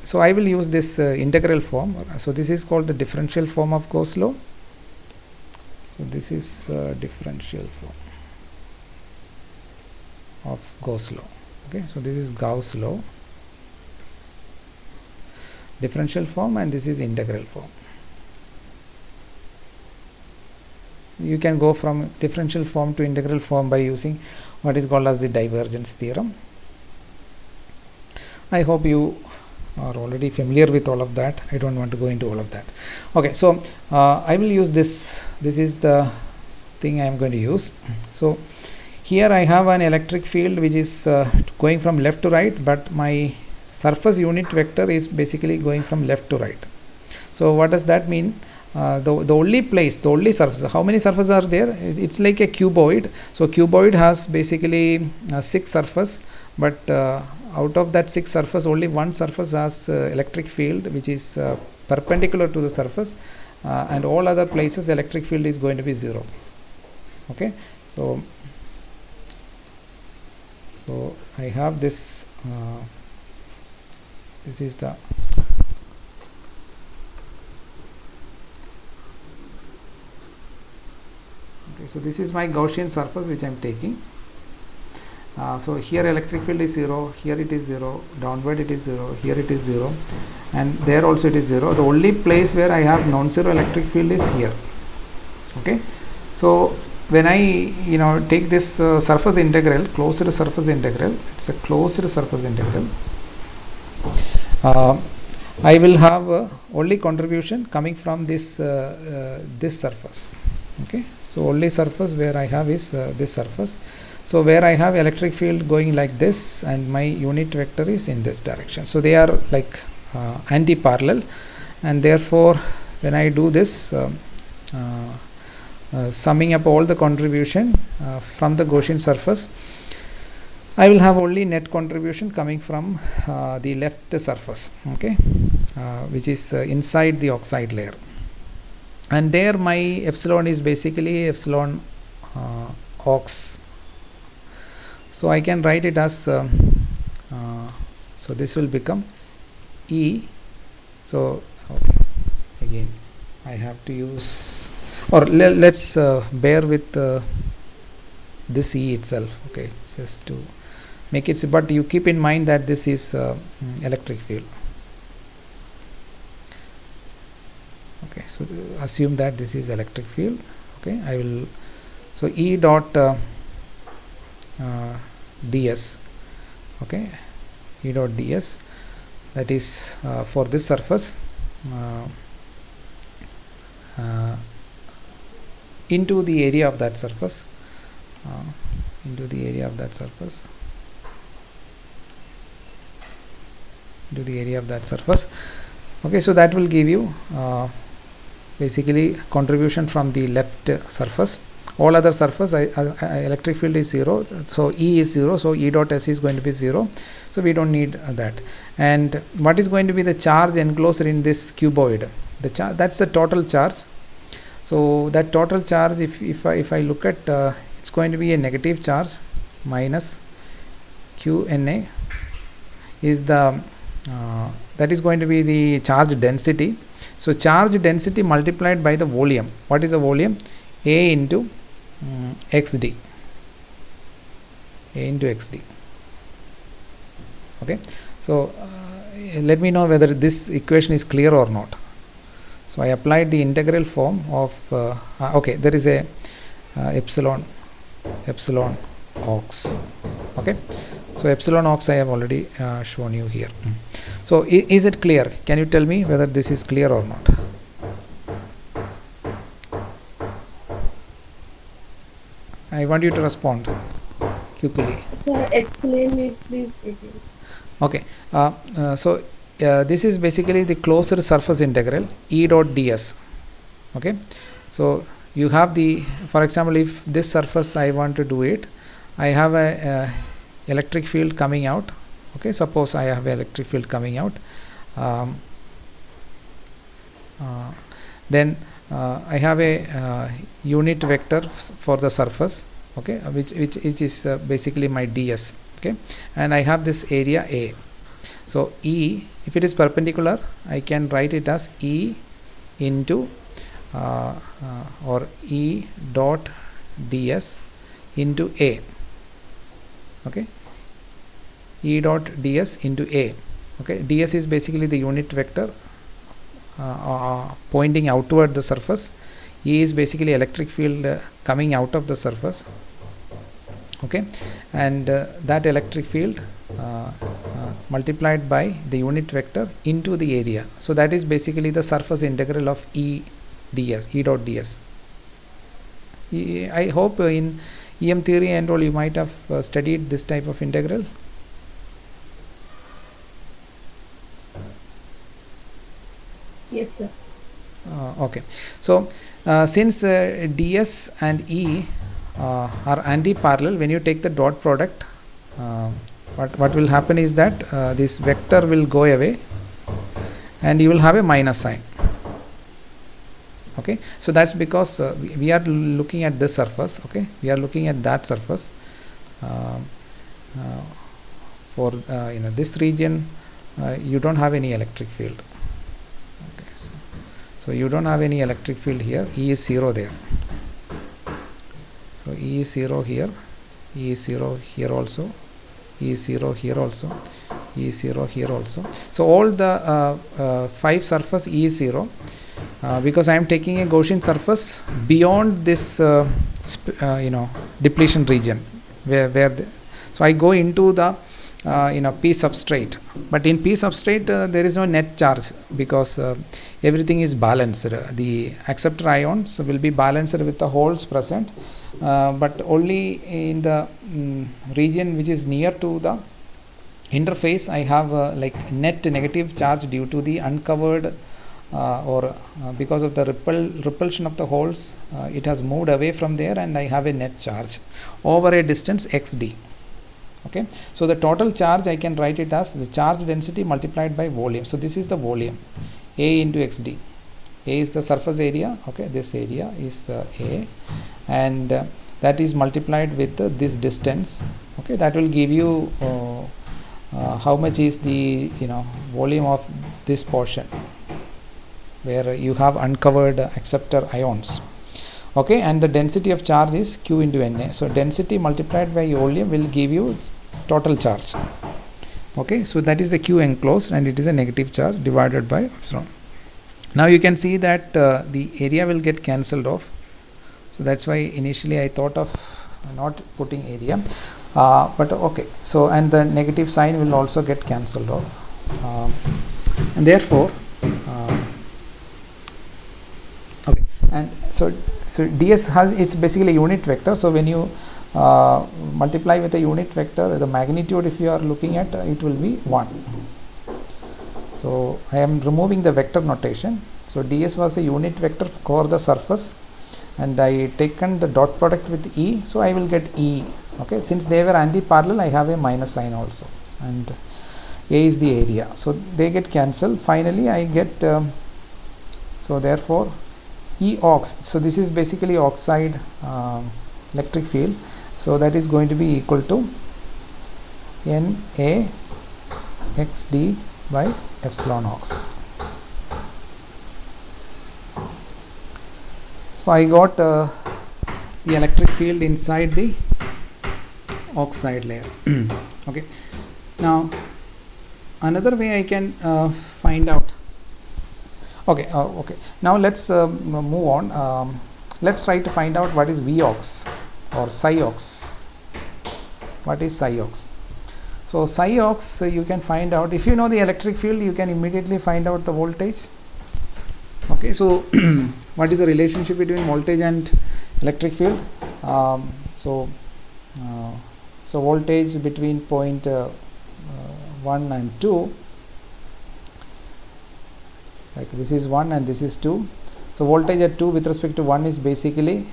so I will use this integral form. So this is called the differential form of Gauss law. So this is differential form of Gauss law. Okay, so this is Gauss law, differential form, and this is integral form. You can go from differential form to integral form by using what is called as the divergence theorem. I hope you are already familiar with all of that. I don't want to go into all of that. Okay, so I will use this. This is the thing I am going to use. So here I have an electric field which is going from left to right, but my surface unit vector is basically going from left to right. So what does that mean? The only surface, how many surfaces are there? It's like a cuboid. So cuboid has basically 6 surfaces, but out of that 6 surface, only one surface has electric field which is perpendicular to the surface, and all other places electric field is going to be 0. Okay, so I have this. This is the so this is my Gaussian surface which I am taking. So here electric field is 0, here it is 0, downward it is 0, here it is 0, and there also it is 0. The only place where I have non-zero electric field is here. Okay, so when I take this surface integral, closed surface integral, it's a closed surface integral. I will have only contribution coming from this this surface. Okay, so only surface where I have is this surface. So where I have electric field going like this, and my unit vector is in this direction. So they are like anti-parallel, and therefore when I do this summing up all the contribution from the Gaussian surface, I will have only net contribution coming from the left surface. Okay, which is inside the oxide layer, and there my epsilon is basically epsilon ox. So I can write it as so this will become E. So okay, again I have to use, or let's bear with this E itself. Okay, just to make it, but you keep in mind that this is electric field. Okay, so assume that this is electric field. Okay, I will, so E dot ds. Okay, E dot ds, that is for this surface into the area of that surface, into the area of that surface, into the area of that surface. Okay, so that will give you basically contribution from the left surface. All other surface electric field is 0, so E is 0, so E dot S is going to be 0, so we don't need that. And what is going to be the charge enclosed in this cuboid? The that's the total charge. So that total charge, if I look at, it's going to be a negative charge minus QNA is the that is going to be the charge density. So charge density multiplied by the volume. What is the volume? A into XD. A into XD. Okay. So let me know whether this equation is clear or not. So I applied the integral form of okay, there is a epsilon ox. Okay, so epsilon ox I have already shown you here. So is it clear? Can you tell me whether this is clear or not? I want you to respond quickly. Sir, explain it please again. Okay, so this is basically the closed surface integral E dot ds. Okay, so you have the, for example, if this surface I want to do it, I have a electric field coming out. Okay, suppose I have electric field coming out, then I have a unit vector for the surface, okay, which is basically my ds. Okay, and I have this area A. So E, if it is perpendicular, I can write it as E into or E dot ds into A. Okay, E dot ds into A. Okay, ds is basically the unit vector pointing outward the surface. E is basically electric field coming out of the surface. Okay, and that electric field multiplied by the unit vector into the area. So that is basically the surface integral of E ds, E dot ds. I hope in EM theory and all you might have studied this type of integral. Yes, sir. Okay, so since ds and E are anti-parallel, when you take the dot product, what will happen is that this vector will go away and you will have a minus sign. Okay, so that's because we are looking at this surface. Okay, we are looking at that surface. For this region, you don't have any electric field. Okay, so you don't have any electric field here. E is 0 there. So E is 0 here, E is 0 here also, E is 0 here also, E is 0 here also. So all the 5 surface E is 0 because I am taking a Gaussian surface beyond this depletion region so I go into the P substrate, but in P substrate there is no net charge because everything is balanced. The acceptor ions will be balanced with the holes present, but only in the region which is near to the interface I have like net negative charge due to the uncovered because of the repulsion of the holes. It has moved away from there and I have a net charge over a distance xd. Okay, so the total charge I can write it as the charge density multiplied by volume. So this is the volume, A into xd. A is the surface area. Okay, this area is A, and that is multiplied with this distance. Okay, that will give you how much is the volume of this portion where you have uncovered acceptor ions. Okay, and the density of charge is Q into Na. So density multiplied by volume will give you total charge. Okay, so that is the Q enclosed and it is a negative charge divided by epsilon. Now you can see that the area will get cancelled off. So that's why initially I thought of not putting area, but okay, so and the negative sign will also get cancelled off, and therefore okay, and so so ds has, it's basically a unit vector. So when you multiply with a unit vector, the magnitude, if you are looking at, it will be 1. So I am removing the vector notation. So ds was a unit vector for the surface, and I taken the dot product with E, so I will get E. Okay, since they were anti-parallel, I have a minus sign also, and A is the area, so they get cancelled. Finally I get so therefore E ox, so this is basically oxide electric field, so that is going to be equal to Na xd by epsilon ox. So I got the electric field inside the oxide layer. Okay, now another way I can find out. Okay, now let's move on. Let's try to find out what is Vox or psi ox. What is psi ox? So psi ox, you can find out, if you know the electric field, you can immediately find out the voltage. Okay, so what is the relationship between voltage and electric field? So voltage between point 1 and 2, like this is 1 and this is 2. So voltage at 2 with respect to 1 is basically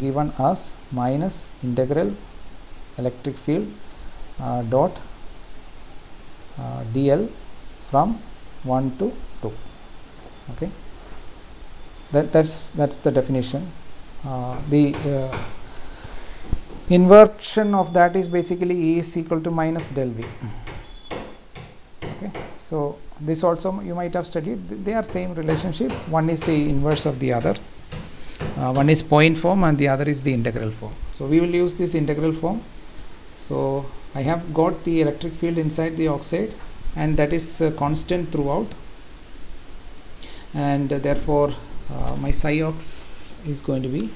given as minus integral electric field dot dl from 1 to 2. Okay, that's the definition. The inversion of that is basically E is equal to minus del V. Okay, so this also you might have studied. They are same relationship. One is the inverse of the other. One is point form and the other is the integral form. So we will use this integral form. So I have got the electric field inside the oxide, and that is constant throughout, and therefore my psi ox is going to be,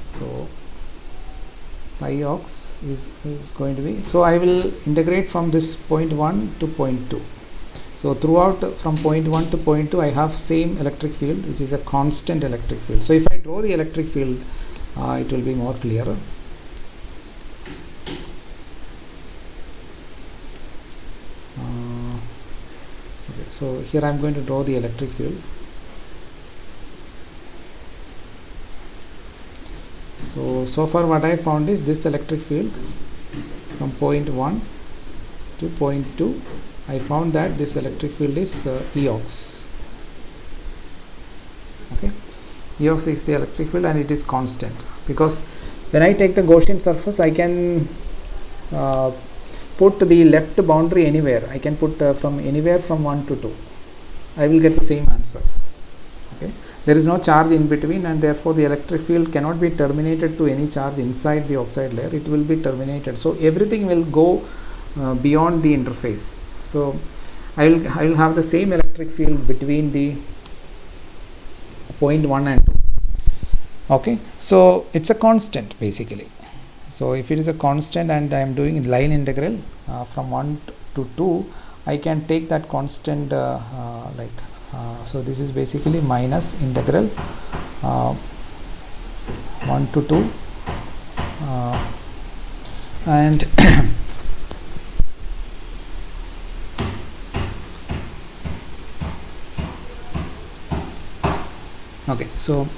so psi ox is going to be, so I will integrate from this point 1 to point 2. So throughout from point 1 to point 2 I have same electric field, which is a constant electric field. So if I draw the electric field, it will be more clearer. Okay, so here I am going to draw the electric field. So far what I found is this electric field from point 1 to point 2. I found that this electric field is Eox. Okay, Eox is the electric field and it is constant, because when I take the Gaussian surface, I can put the left boundary anywhere. I can put from anywhere from 1 to 2. I will get the same answer. Okay, there is no charge in between, and therefore the electric field cannot be terminated to any charge inside the oxide layer. It will be terminated. So everything will go beyond the interface. So I will have the same electric field between the point 1 and 2. Okay, so it's a constant basically. So if it is a constant and I am doing line integral from 1 to 2, I can take that constant so this is basically minus integral 1 to 2 and okay, so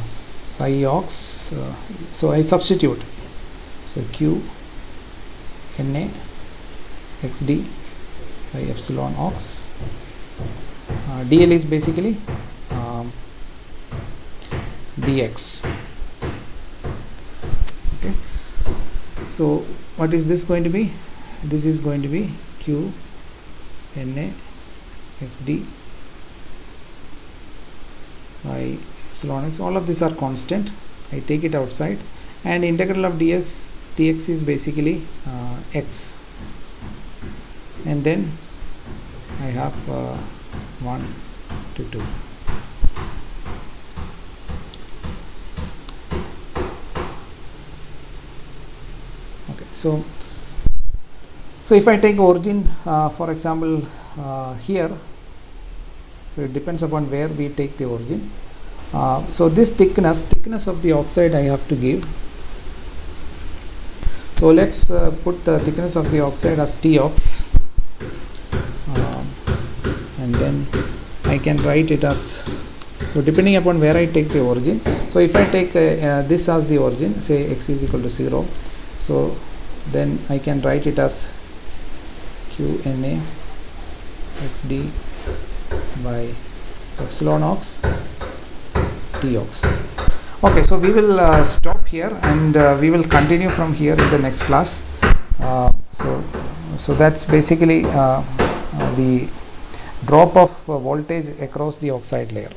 psi ox, so I substitute, so q Na xd by epsilon ox. Dl is basically dx. Okay, so what is this going to be? This is going to be q Na xd by epsilon x. All of these are constant. I take it outside, and integral of dx is basically x, and then I have 1 to 2. Okay, so if I take origin for example here, So it depends upon where we take the origin. So this thickness of the oxide I have to give. So let's put the thickness of the oxide as Tox, and then I can write it as, so depending upon where I take the origin. So if I take this as the origin, say x is equal to 0, so then I can write it as QNA XD by epsilon ox Tox. Okay, so we will stop here, and we will continue from here in the next class. So that's basically the drop of voltage across the oxide layer.